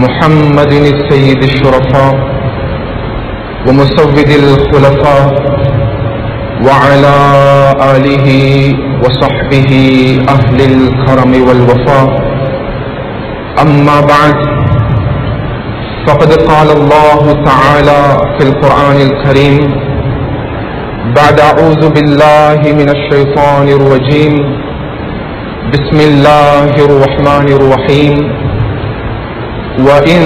محمد السيد الشرفاء ومسود الخلفاء وعلى آله وصحبه أهل الكرم والوفاء. أما بعد، فقد قال الله تعالى في القرآن الكريم بعد أعوذ بالله من الشيطان الرجيم بسم الله الرحمن الرحيم: وإن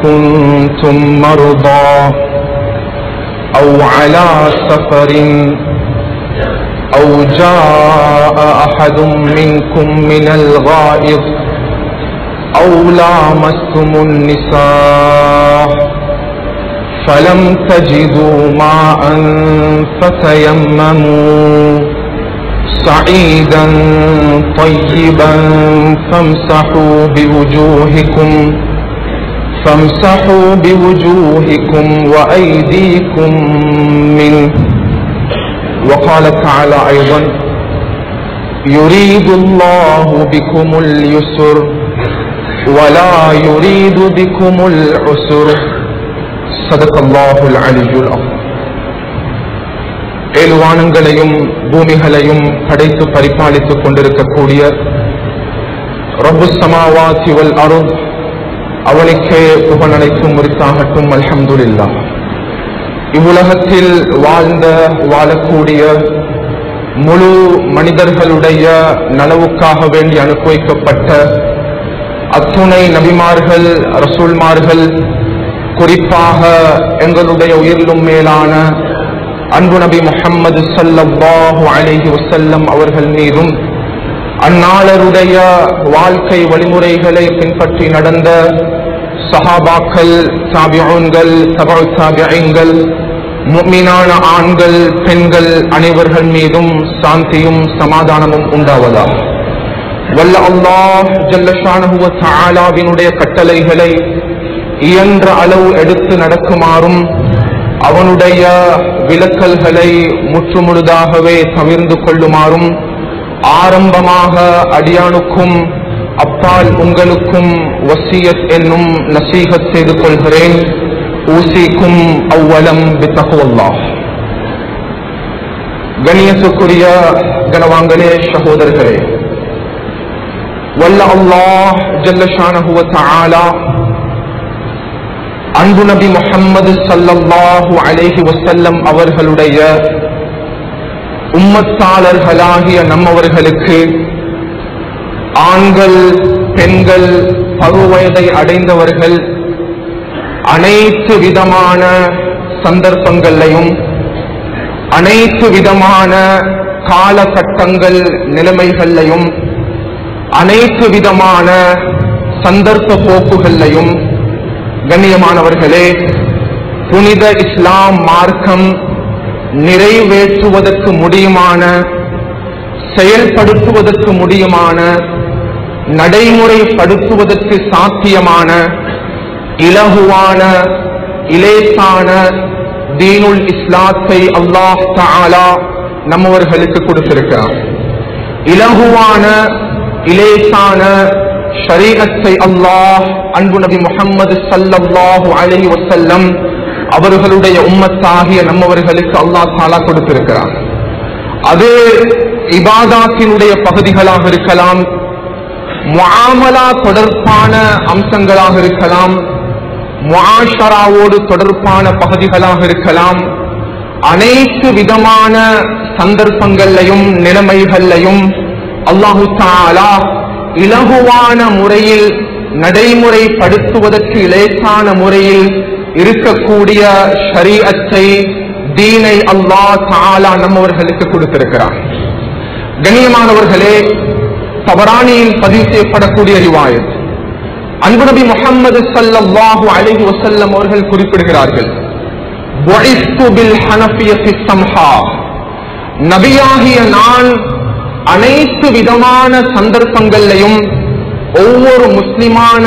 كنتم مرضى أو على سفر أو جاء أحد منكم من الغائط أو لامستم النساء فلم تجدوا ماء فتيمموا صعيدا طيبا فامسحوا بوجوهكم وأيديكم منه. وقال تعالى أيضا: يريد الله بكم اليسر ولا يريد بكم العسر. صدق الله العلي العظيم. ஏழு வானங்களையும் பூமிகளையும் படைத்து பரிபாலித்துக் கொண்டிருக்கக்கூடிய ரப்புஸ் ஸமாவாத்தி வல் அர்த் அவனுக்கே புகழ் அனைத்தும் உரித்தாகட்டும். அல்ஹம்துலில்லாஹ். இவ்வுலகத்தில் வாழக்கூடிய முழு மனிதர்களுடைய நலவுக்காக வேண்டி அனுப்பப்பட்ட அத்துணை நபிமார்கள், ரசூல்மார்கள், குறிப்பாக எங்களுடைய உயிரிலும் மேலான அன்பு நபி முஹம்மது ஸல்லல்லாஹு அலைஹி வஸல்லம் அவர்கள் மீதும் அந்நாளருடைய வாழ்க்கை வழிமுறைகளை பின்பற்றி நடந்த சஹாபாக்கள், தாபிஊன்கள், தபஉ தாபிஈன்கள், முஃமினான ஆண்கள், பெண்கள் அனைவர்கள் மீதும் சாந்தியும் சமாதானமும் உண்டாவதாக. வல்ல அல்லாஹ் ஜல்ல ஷானஹு வ தஆலாவினுடைய கட்டளைகளை இயன்ற அளவு எடுத்து நடக்குமாறும் அவனுடைய விலக்கல்களை முற்றுமுழுதாகவே தவிர்ந்து கொள்ளுமாறும் ஆரம்பமாக அடியானுக்கும் அப்பால் உங்களுக்கும் வசியத் என்னும் நசீஹத் செய்து கொள்கிறேன். ஊசிக்கும் அவ்வலம் பித்தகுவல்லாஹ். கண்ணியத்துக்குரிய கனவான்களே, சகோதரர்களே, வல்ல அல்லாஹ் ஜல்ல ஷானஹு வ தஆலா அன்பு நபி முஹம்மது ஸல்லல்லாஹு அலைஹி வஸல்லம் அவர்களுடைய உம்மத்தாளர்களாகிய நம்மவர்களுக்கு ஆண்கள், பெண்கள், பருவவயதை அடைந்தவர்கள் அனைத்து விதமான சந்தர்ப்பங்களையும் அனைத்து விதமான காலகட்டங்கள் நிலைமைகளையும் அனைத்து விதமான சந்தர்ப்ப போக்குகளையும் கண்ணியமானவர்களே, புனித இஸ்லாம் மார்க்கம் நிறைவேற்றுவதற்கு முடியுமான, செயல்படுத்துவதற்கு முடியுமான, நடைமுறைப்படுத்துவதற்கு சாத்தியமான இலகுவான இலேசான தீனுல் இஸ்லாத்தை அல்லாஹ் தஆலா நம்மவர்களுக்கு கொடுத்திருக்கிறார். இலகுவான இலேசான ஷரீஅத்தை அல்லாஹ் அன்பு நபி முஹம்மது ஸல்லல்லாஹு அலைஹி வஸல்லம் அவர்களுடைய உம்மத்தாகிய நம்மவர்களுக்கு அல்லாஹ் தஆலா கொடுத்திருக்கிறார். அது இபாதத்தினுடைய பகுதிகளாக இருக்கலாம், முஆமலா தொடர்பான அம்சங்களாக இருக்கலாம், முஆஷராவோடு தொடர்பான பகுதிகளாக இருக்கலாம். அனைத்து விதமான சந்தர்ப்பங்களையும் நிலைமைகளையும் அல்லாஹு தஆலா இலகுவான முறையில் நடைமுறைப்படுத்துவதற்கு இலேசான முறையில் இருக்கக்கூடிய ஷரீஅத்தை, தீனை அல்லாஹ் தஆலா நம்மவர்களுக்கு கொடுத்திருக்கிறார். கண்ணியமானவர்களே, தபரானியில் பதிவு செய்யப்படக்கூடிய ரிவாயத், அன்பு நபி முஹம்மது ஸல்லல்லாஹு அலைஹி வஸல்லம் அவர்கள் குறிப்பிடுகிறார்கள்: புஇஸ்து பில் ஹனஃபியத்தி ஸம்ஹா, நபியாகிய நான் அனைத்து விதமான சந்தர்ப்பங்களையும் ஒவ்வொரு முஸ்லிமான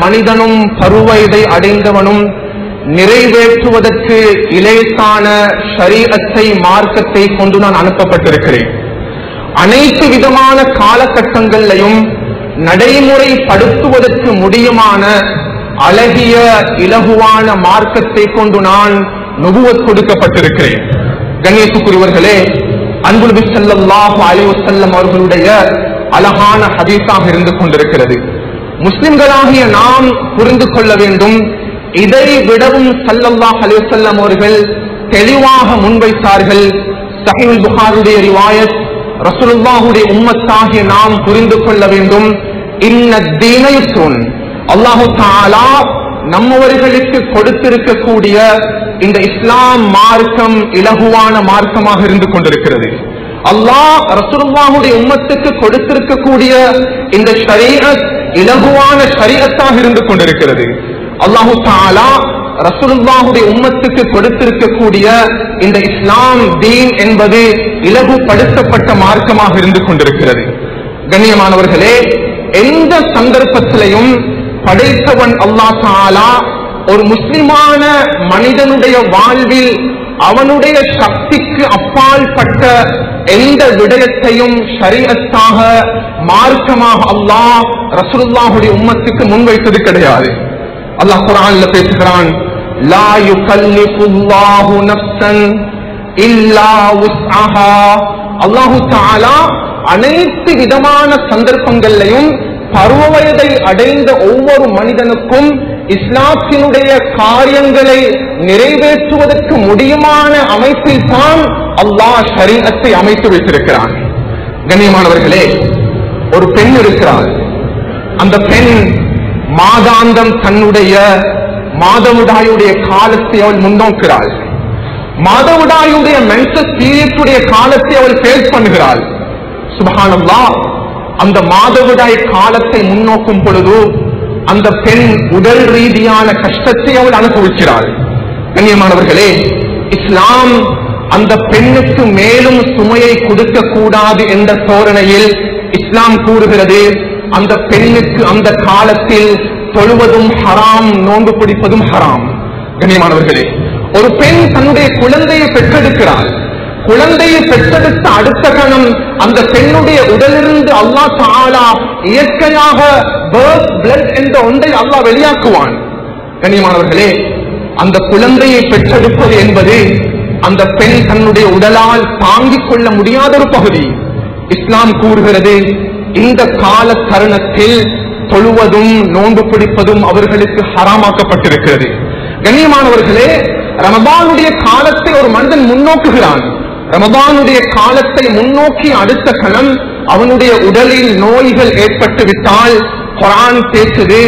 மனிதனும் பருவவயதை அடைந்தவனும் நிறைவேற்றுவதற்கு இலேசான ஷரீஅத்தை, மார்க்கத்தை கொண்டு நான் அனுப்பப்பட்டிருக்கிறேன். அனைத்து விதமான காலகட்டங்களையும் நடைமுறைப்படுத்துவதற்கு முடியுமான அழகிய இலகுவான மார்க்கத்தை கொண்டு நான் நுபுவத் கொடுக்கப்பட்டிருக்கிறேன். கண்ணியத்துக்குரியவர்களே, அன்பு நபி ஸல்லல்லாஹு அலைஹி வஸல்லம் அவர்களுடைய அழகான ஹதீஸாக இருந்து கொண்டிருக்கிறது. முஸ்லிம்களாகிய நாம் புரிந்து கொள்ள வேண்டும். இதை விடவும் ஸல்லல்லாஹு அலைஹி வஸல்லம் அவர்கள் தெளிவாக முன்வைத்தார்கள். ஸஹீஹுல் புகாரியுடைய ரிவாயத், ரசூலுல்லாஹுடைய உம்மத்தாகிய நாம் புரிந்து கொள்ள வேண்டும். இன்னத் தீன யுஸ்ருன், அல்லாஹு தஆலா நம்மவர்களுக்கு கொடுத்திருக்கக்கூடிய இந்த இஸ்லாம் மார்க்கம் இலகுவான மார்க்கமாக இருந்து கொண்டிருக்கிறது. அல்லாஹ் ரசூலுல்லாஹுடைய உம்மத்துக்கு கொடுத்திருக்கக்கூடிய இந்த ஷரீஅத் இலகுவான ஷரீஅத்தாக இருந்து கொண்டிருக்கிறது. அல்லாஹு தஆலா ரசூலுல்லாஹுடைய உம்மத்துக்கு கொடுத்திருக்கக்கூடிய இந்த இஸ்லாம் தீன் என்பது இலகுபடுத்தப்பட்ட மார்க்கமாக இருந்து கொண்டிருக்கிறது. கண்ணியமானவர்களே, எந்த சந்தர்ப்பத்திலையும் படைத்தவன் அல்லாஹ் தஆலா ஒரு முஸ்லிமான மனிதனுடைய வாழ்வில் அவனுடைய சக்திக்கு அப்பாற்பட்ட எந்த விடயத்தையும் ஷரீஅத்தாக மார்க்கமாக அல்லாஹ் ரசூலுல்லாஹுடைய உம்மத்துக்கு முன்வைத்தது கிடையாது. அல்லாஹ் குர்ஆன்ல பேசுகிறான், லா யுகல்லிஃபுல்லாஹு நஃப்ஸன் இல்லா வுஸ்அஹா. அல்லாஹ் தஆலா அனைத்து விதமான சந்தர்ப்பங்களிலும் பருவ வயதை அடைந்த ஒவ்வொரு மனிதனுக்கும் இஸ்லாத்தினுடைய காரியங்களை நிறைவேற்றுவதற்கு முடியுமான அமைப்பில் தான் அல்லாஹ் ஷரீஅத்தை அமைத்து வைத்திருக்கிறான். கண்ணியமானவர்களே, ஒரு பெண் இருக்கிறாள். அந்த பெண் மாதாந்தம் தன்னுடைய மாதவிடாயுடைய காலத்தை அவள் முன்னோக்கிறாள். மாதவிடாயுடைய மென்சஸ் பீரியடுடைய காலத்தை அவள் ஃபேஸ் பண்ணுகிறாள். சுப்ஹானல்லாஹ், அந்த மாதவிடாய் காலத்தை முன்னோக்கும் பொழுது அந்த பெண் உடல் ரீதியான கஷ்டத்தை அவள் அனுபவிக்கிறாள். கண்ணியமானவர்களே, இஸ்லாம் அந்த பெண்ணுக்கு மேலும் சுமையை கொடுக்க கூடாது என்ற தோரணையில் இஸ்லாம் கூறுகிறது, அந்த பெண்ணுக்கு அந்த காலத்தில் தொழுவதும் ஹராம், நோன்பு பிடிப்பதும் ஹராம். கண்ணியமானவர்களே, ஒரு பெண் தன்னுடைய குழந்தையை பெற்றெடுக்கிறாள். குழந்தையை பெற்றெடுத்த அடுத்த கணம் அந்த பெண்ணுடைய உடலிலிருந்து அல்லாஹ் தஆலா இயற்கையாக பர்த் பிளட் என்ற ஒன்றை அல்லாஹ் வெளியாக்குவான். கண்ணியமானவர்களே, அந்த குழந்தையை பெற்றெடுப்பது என்பது அந்த பெண் தன்னுடைய உடலால் தாங்கிக் கொள்ள முடியாத ஒரு பகுதி. இஸ்லாம் கூறுகிறது, இந்த கால தருணத்தில் தொழுவதும் நோன்பு பிடிப்பதும் அவர்களுக்கு ஹராமாக்கப்பட்டிருக்கிறது. கண்ணியமானவர்களே, ரமதானுடைய காலத்தை ஒரு மனிதன் முன்னோக்குகிறான். ரமதானுடைய காலத்தை முன்னோக்கி அடுத்த கணம் அவனுடைய உடலில் நோய்கள் ஏற்பட்டு விட்டால் குர்ஆன் பேசுது,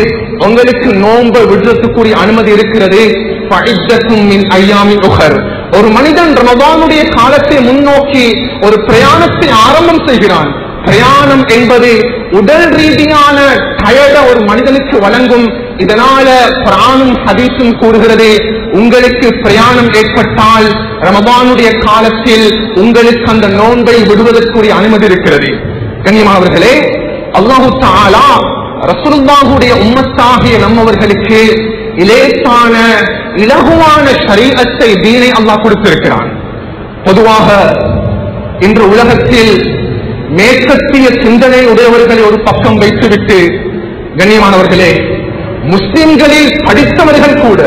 உங்களுக்கு நோன்பு விடுறதுக்குரிய அனுமதி இருக்கிறது. ஒரு மனிதன் ரமதானுடைய காலத்தை முன்னோக்கி ஒரு பிரயாணத்தை ஆரம்பம் செய்கிறான். பிரயாணம் என்பது உடல் ரீதியான டயர்ட ஒரு மனிதனுக்கு வழங்கும். இதனால குர்ஆனும் ஹதீஸும் கூறுகிறது, உங்களுக்கு பிரயாணம் ஏற்பட்டால் ரமதானுடைய காலத்தில் உங்களுக்கு அந்த நோன்பை விடுவதற்குரிய அனுமதி இருக்கிறது. கண்ணியமானவர்களே, அல்லாஹ் தஆலா ரசூலுல்லாஹுடைய உம்மத்தாகிய நம்மவர்களுக்கு இலேசான இலகுவான ஷரீஅத்தை தீனை அல்லாஹ் கொடுத்திருக்கிறான். பொதுவாக இன்று உலகத்தில் மேற்கத்திய சிந்தனை உடையவர்களை ஒரு பக்கம் வைத்துவிட்டு, கண்ணியமானவர்களே, முஸ்லிம்களில் படித்தவர்கள் கூட,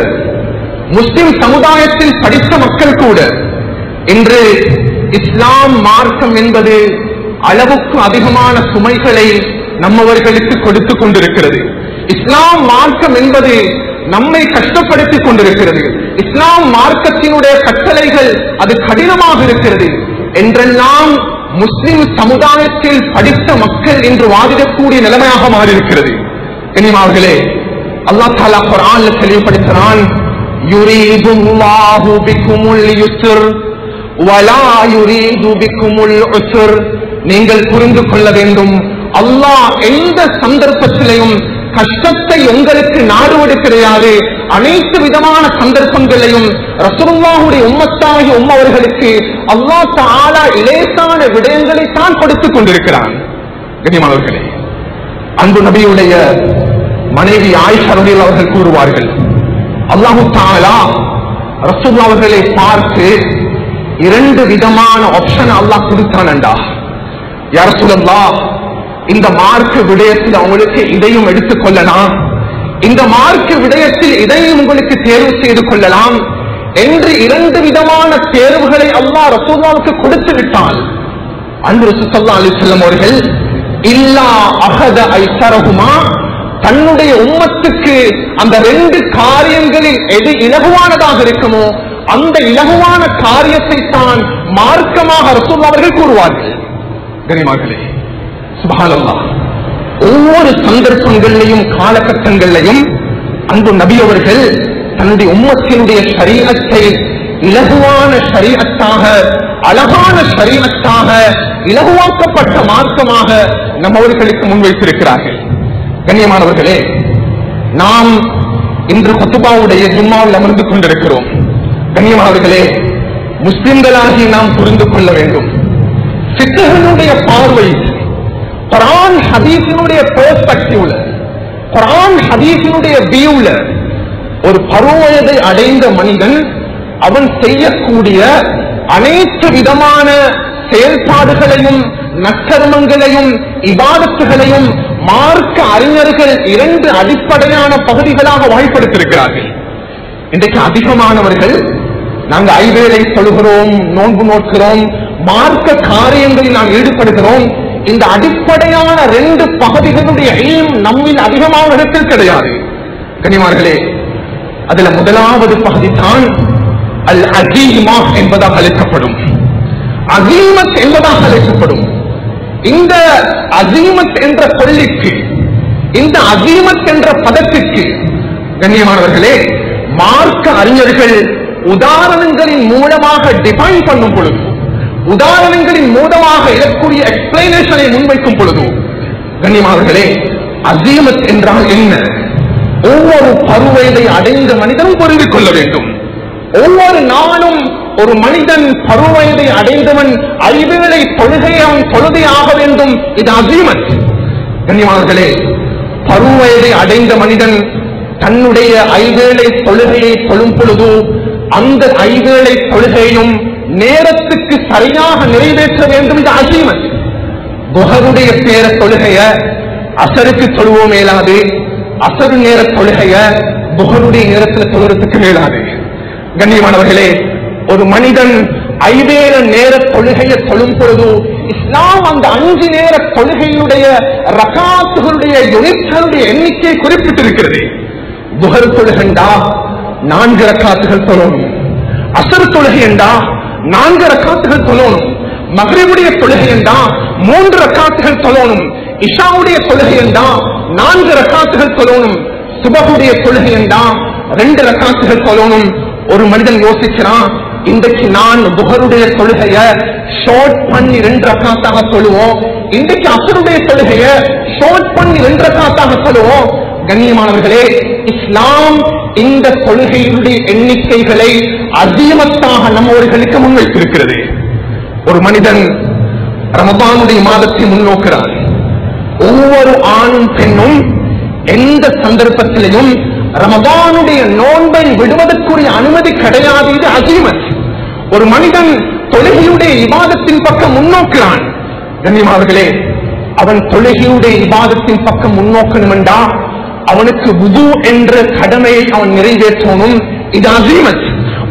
முஸ்லிம் சமுதாயத்தில் படித்த மக்கள் கூட இன்று இஸ்லாம் மார்க்கம் என்பது அளவுக்கு அதிகமான சுமைகளை நம்மவர்களுக்கு கொடுத்துக் கொண்டிருக்கிறது. இஸ்லாம் மார்க்கம் என்பது நம்மை கஷ்டப்படுத்திக் கொண்டிருக்கிறது. இஸ்லாம் மார்க்கத்தினுடைய கட்டளைகள் அது கடினமாக இருக்கிறது என்றெல்லாம் முஸ்லிம் சமுதாயத்தில் படித்த மக்கள் இன்று வாதிடக்கூடிய நிலைமையாக மாறியிருக்கிறது. கண்ணியமானவர்களே, அல்லாஹ் தஆலா குர்ஆன்ல தெளிவுபடுத்துகிறான், யுரீதுல்லாஹு பிக்குமுல் யுஸ்ர் வலா யுரீது பிக்குமுல் உஸ்ர். நீங்கள் புரிந்து கொள்ள வேண்டும், அல்லாஹ் எந்த சந்தர்ப்பத்திலையும் கஷ்டத்தை உங்களுக்கு நாடுவது கிடையாது. அனைத்து விதமான சந்தர்ப்பங்களையும் ரசூலுல்லாஹுடைய உம்மத்தாகிய உம்மவர்களுக்கு அல்லாஹ் தஆலா இலேசான விடயங்களை தான் கொடுத்துக் கொண்டிருக்கிறான். கண்ணியமானவர்களே, அன்பு நபியுடைய மனைவி ஆயிஷா ரலியல்லாஹு அவர்கள் கூறுவார்கள், அல்லாஹ் தஆலா ரசூலுல்லாஹ் அவர்களை பார்த்து இரண்டு விதமான ஆப்ஷன் அல்லாஹ் கொடுத்தானண்டா. யா ரசூலல்லாஹ், இந்த மார்க்க விடயத்தில் அவங்களுக்கு இதையும் எடுத்துக்கொள்ளலாம், இந்த மார்க்க விடயத்தில் இதையும் உங்களுக்கு தேர்வு செய்து கொள்ளலாம் என்று 2 விதமான தேர்வுகளை அல்லாஹ் ரசூலுல்லாஹ்வுக்கு கொடுத்து விட்டால், அன்பு ரசூல் ஸல்லல்லாஹு அலைஹி வஸல்லம் அவர்கள் இல்லா அஹத ஐஸரஹுமா, தன்னுடைய உம்மத்துக்கு அந்த 2 காரியங்களில் எது இலகுவானதாக இருக்குமோ அந்த இலகுவான காரியத்தை தான் மார்க்கமாக ரசூலுல்லாஹ் அவர்கள் கூறுவார்கள். கனிமார்களே, சுப்ஹானல்லாஹ், ஒவ்வொரு சந்தர்ப்பங்களிலையும் காலகட்டங்களிலையும் அன்பு நபி அவர்கள் தன்னுடைய உம்மத்தினுடைய ஷரீஅத்தை இலகுவான ஷரீஅத்தாக, அழகான ஷரீஅத்தாக, இலகுவாக்கப்பட்ட மார்க்கமாக நம்மவர்களுக்கு முன்வைத்திருக்கிறார்கள். கண்ணியமானவர்களே, நாம் இன்று குத்பாவுடைய ஜும்மாவில் அமர்ந்து கொண்டிருக்கிறோம். கண்ணியமானவர்களே, முஸ்லிம்களாகி நாம் புரிந்து கொள்ள வேண்டும். ஃபிக்ஹ்னுடைய பார்வை, குர்ஆன் ஹதீஸினுடைய பெர்ஸ்பெக்டிவ்ல, குர்ஆன் ஹதீஸினுடைய வியூல ஒரு பருவவயதை அடைந்த மனிதன் அவன் செய்யக்கூடிய அனைத்து விதமான செயல்பாடுகளையும் நற்கர்மங்களையும் இபாதத்துகளையும் மார்க்க அறிஞர்கள் 2 அடிப்படையான பகுதிகளாக வகைப்படுத்தியிருக்கிறார்கள். இன்றைக்கு அதிகமானவர்கள் நாங்கள் ஐவேளை சொல்கிறோம், நோன்பு நோக்கிறோம், மார்க்க காரியங்களில் நாம் ஈடுபடுகிறோம். இந்த அடிப்படையான 2 பகுதிகளுடைய நம்மில் அதிகமான இடத்தில் கிடையாது. கனிமார்களே, அதுல முதலாவது பகுதி தான் அல் அஸீமா என்பதாக அழைக்கப்படும், அஸீமத் என்பதாக அழைக்கப்படும். இந்த அஸீமத் என்ற சொல்லுக்கு, இந்த அஸீமத் என்ற பதத்திற்கு கண்ணியமானவர்களே மார்க்க அறிஞர்கள் உதாரணங்களின் மூலமாக டிஃபைன் பண்ணும் பொழுது, உதாரணங்களின் மூலமாக இதற்குரிய எக்ஸ்பிளனேஷனை முன்வைக்கும் பொழுது, கண்ணியமானவர்களே அஸீமத் என்றால் என்ன? ஒவ்வொரு பருவத்தை அடைந்த மனிதனும் புரிந்து கொள்ள வேண்டும். ஒவ்வொரு நாளும் ஒரு மனிதன் பருவத்தை அடைந்தவன் ஐவேளை தொழுகையை அவன் தொழுதே ஆக வேண்டும். இது அஸீமத். கண்ணியமானவர்களே, பருவத்தை அடைந்த மனிதன் தன்னுடைய ஐவேளை தொழுகையை தொழும் பொழுது அந்த ஐவேளை தொழுகையும் நேரத்துக்கு சரியாக நிறைவேற்ற வேண்டும். இது அஸீமத். துஹருடைய பேர தொழுகைய அசருக்கு தொழுவோம் மேலாது, அசரு நேர தொழுகைய துஹருடைய நேரத்தில் தொழுறதுக்கு மேலாது. கண்ணியமானவர்களே, ஒரு மனிதன் ஐவேளை நேர தொழுகையை தொழும் பொழுது இஸ்லாம் அந்த 5 நேர தொழுகையினுடைய ரகாத்துகளுடைய யூனிட்களுடைய எண்ணிக்கையை குறிப்பிட்டிருக்கிறது. துஹர் தொழுகண்டா 4 ரக்காத்துகள் தொழணும், அசர் தொழுகை என்றா 4 ரக்காத்துகள் தொழணும், மக்ரிபுடைய தொழுகை என்றா 3 ரக்காத்துகள் தொழணும், இஷாவுடைய தொழுகை என்றா 4 ரக்காத்துகள் தொழணும், சுபஹுடைய தொழுகை என்றா 2 ரக்காத்துகள் தொழணும். ஒரு மனிதன் யோசிக்கிறான், இன்றைக்கு நான் துஹருடைய தொழுகைய ஷார்ட் பண்ணி 2 ரக்காத்தாக தொழுவோம், இன்றைக்கு அசருடைய தொழுகைய ஷார்ட் பண்ணி 2 ரக்காத்தாக தொழுவோம். கண்ணியமானவர்களே, இஸ்லாம் இந்த தொழுகையுடைய எண்ணிக்கைகளை அஸீமத்தாக நம்மவர்களுக்கு முன்வைத்திருக்கிறது. ஒரு மனிதன் ரமதானுடைய மாதத்தை முன்னோக்கிறார். ஒவ்வொரு ஆணும் பெண்ணும் எந்த சந்தர்ப்பத்திலையும் ரமதானுடைய நோன்பை விடுவதற்குரிய அனுமதி கிடையாது. இது அஸீமத். ஒரு மனிதன் தொழுகையுடைய இபாதத்தின் பக்கம் முன்னோக்கிறான். கண்ணியமானவர்களே, அவன் தொழுகையுடைய இபாதத்தின் பக்கம் முன்னோக்கணும் என்றா அவனுக்கு வுது என்ற கடமையை அவன் நிறைவேற்றணும். இது அஸீமத்.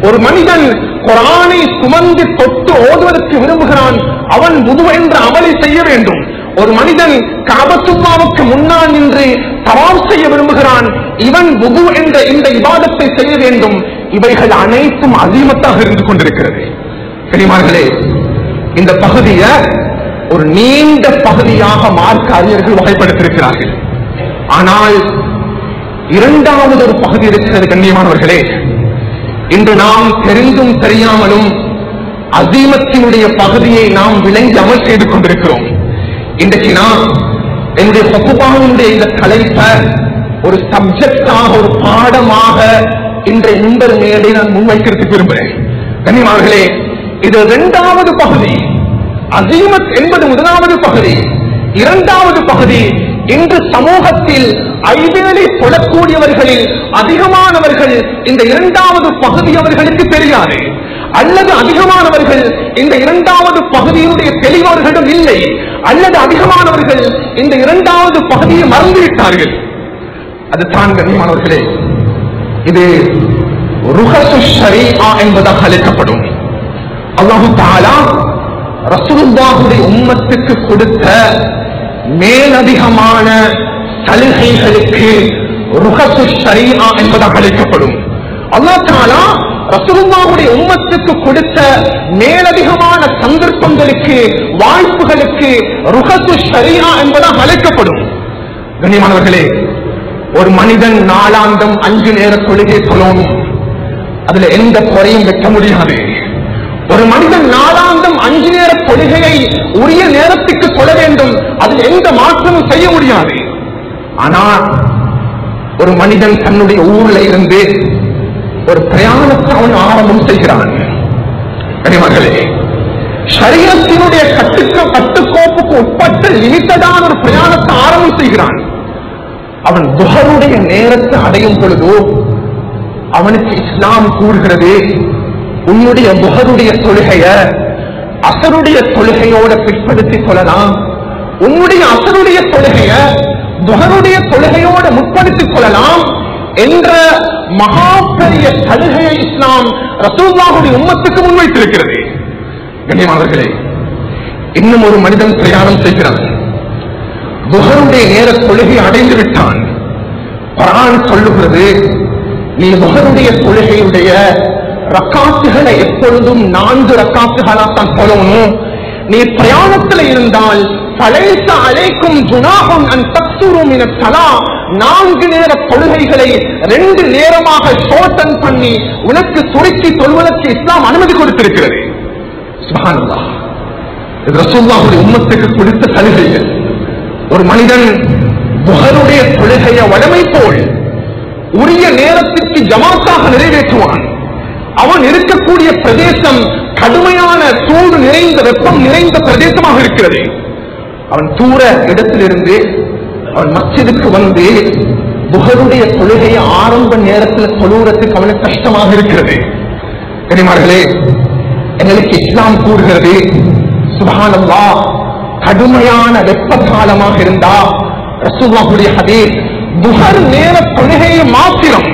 ஒரு மனிதன் குர்ஆனை சுமந்து தொட்டு ஓதுவதற்கு விரும்புகிறான், அவன் வுது என்ற அமலை செய்ய வேண்டும். ஒரு மனிதன் கஅபத்துல்லாஹ்வுக்கு முன்னால் நின்று தவாஃப் செய்ய விரும்புகிறான், இவன் வுது என்ற இந்த இபாதத்தை செய்ய வேண்டும். இவைகள் அனைத்தும் அஸீமத்தாக இருந்து கொண்டிருக்கிறது. பெரியமார்களே, இந்த பகுதியை ஒரு நீண்ட பகுதியாக மார்க்க அறிஞர்கள் வகைப்படுத்தியிருக்கிறார்கள். ஆனால் இரண்டாவது ஒரு பகுதி இருக்கிறது. கண்ணியமானவர்களே, இன்று நாம் தெரிந்தும் தெரியாமலும் அஸீமத்தினுடைய பகுதியை நாம் விளங்கி அமல் செய்து கொண்டிருக்கிறோம். இன்றைக்கு நான் என்னுடைய ஹுத்பாவுடைய இந்த தலைப்பை ஒரு சப்ஜெக்டாக, ஒரு பாடமாக இன்றைய முன்பர் மேடை நான் முன்வைக்கிறதுக்கு விரும்புகிறேன். கண்ணியமானவர்களே, இது 2வது பகுதி. அஸீமத் என்பது 1வது பகுதி. 2வது பகுதி, இன்று சமூகத்தில் ஐவேளை தொழக்கூடியவர்களில் அதிகமானவர்கள் இந்த 2வது பகுதி அவர்களுக்கு தெரியாது, அல்லது அதிகமானவர்கள் இந்த 2வது பகுதியினுடைய தெளிவர்களிடம் இல்லை, அல்லது அதிகமானவர்கள் இந்த 2வது பகுதியை மறந்துவிட்டார்கள். அதுதான் கண்ணியமானவர்களே, இது ருஹசு ஷரீஆ என்பதாக அழைக்கப்படும். அல்லாஹு தஆலா ரசூலுல்லாஹுடைய உம்மத்துக்கு கொடுத்த மேலதிகமான சலுகைகளுக்கு ருஹசு ஷரீஆ என்பதாக அழைக்கப்படும். அல்லாஹ் தஆலா ரசூலுல்லாஹுடைய உம்மத்துக்கு கொடுத்த மேலதிகமான சந்தர்ப்பங்களுக்கு, வாய்ப்புகளுக்கு ருஹசு ஷரீஆ என்பதாக அழைக்கப்படும். கண்ணியமானவர்களே, ஒரு மனிதன் நாளாந்தம் 5 நேர தொழுகை தொழணும், அதுல எந்த குறையும் வைக்க முடியாது. ஒரு மனிதன் நாளாந்தம் 5 நேர தொழுகையை உரிய நேரத்துக்கு தொழ வேண்டும், அதில் எந்த மாற்றமும் செய்ய முடியாது. ஆனால் ஒரு மனிதன் தன்னுடைய ஊர்ல இருந்து ஒரு பிரயாணத்தை அவன் ஆரம்பம் செய்கிறான். கனிமகளே, ஷரியத்தினுடைய கட்டுக்கோப்புக்கு உட்பட்ட லிமிட்டடான ஒரு பிரயாணத்தை ஆரம்பம் செய்கிறான். அவன் துஹருடைய நேரத்தை அடையும் பொழுதோ அவனுக்கு இஸ்லாம் கூறுகிறது, உன்னுடைய துஹருடைய தொழுகைய அசருடைய தொழுகையோட பிற்படுத்திக் கொள்ளலாம், உன்னுடைய அசருடைய தொழுகைய துஹருடைய தொழுகையோட முற்படுத்திக் கொள்ளலாம் என்ற மகா பெரிய சலுகையை இஸ்லாம் ரசூலுல்லாஹுடைய உம்மத்துக்கு முன்வைத்திருக்கிறது. கண்ணியமானவர்களே, இன்னும் ஒரு மனிதன் பிரயாணம் செய்கிறான், துஹருடைய நேர தொழுகை அடைந்து விட்டான். குர்ஆன் சொல்லுகிறது, நீ துஹருடைய தொழுகையுடைய ரக்காத்துகளை எப்பொழுதும் 4 ரக்காத்துகளாத்தான் சொல்லணும். நீ பிரயாணத்தில் இருந்தால் ஃபலைஸ அலைக்கும் ஜுனாஹுன் அன் தக்ஸுரு மினஸ் ஸலா, 4 நேர தொழுகைகளை 2 நேரமாக ஷார்டன் பண்ணி உனக்கு சுருக்கி தொழுவதற்கு இஸ்லாம் அனுமதி கொடுத்திருக்கிறது. சுப்ஹானல்லாஹ், இது ரசூலுல்லாஹுடைய உம்மத்துக்கு கொடுத்த சலுகைகள். ஒரு மனிதன் துஹருடைய தொழுகைய வழமை போல் உரிய நேரத்திற்கு ஜமாத்தாக நிறைவேற்றுவான். அவன் இருக்கக்கூடிய பிரதேசம் கடுமையான சூடு நிறைந்த, வெப்பம் நிறைந்த பிரதேசமாக இருக்கிறது. அவன் தூர இடத்திலிருந்து அவன் மஸ்ஜிதுக்கு வந்து துஹருடைய தொழுகையை ஆரம்ப நேரத்தில் தொழுவதற்கு அவனுக்கு கஷ்டமாக இருக்கிறது. கனிமார்களே, எங்களுக்கு இஸ்லாம் கூறுகிறது, சுப்ஹானல்லாஹ், கடுமையான வெப்ப காலமாக இருந்தா ரசூலுல்லாஹுடைய ஹதீஸ், துஹர் நேர தொழுகையை மாத்திரம்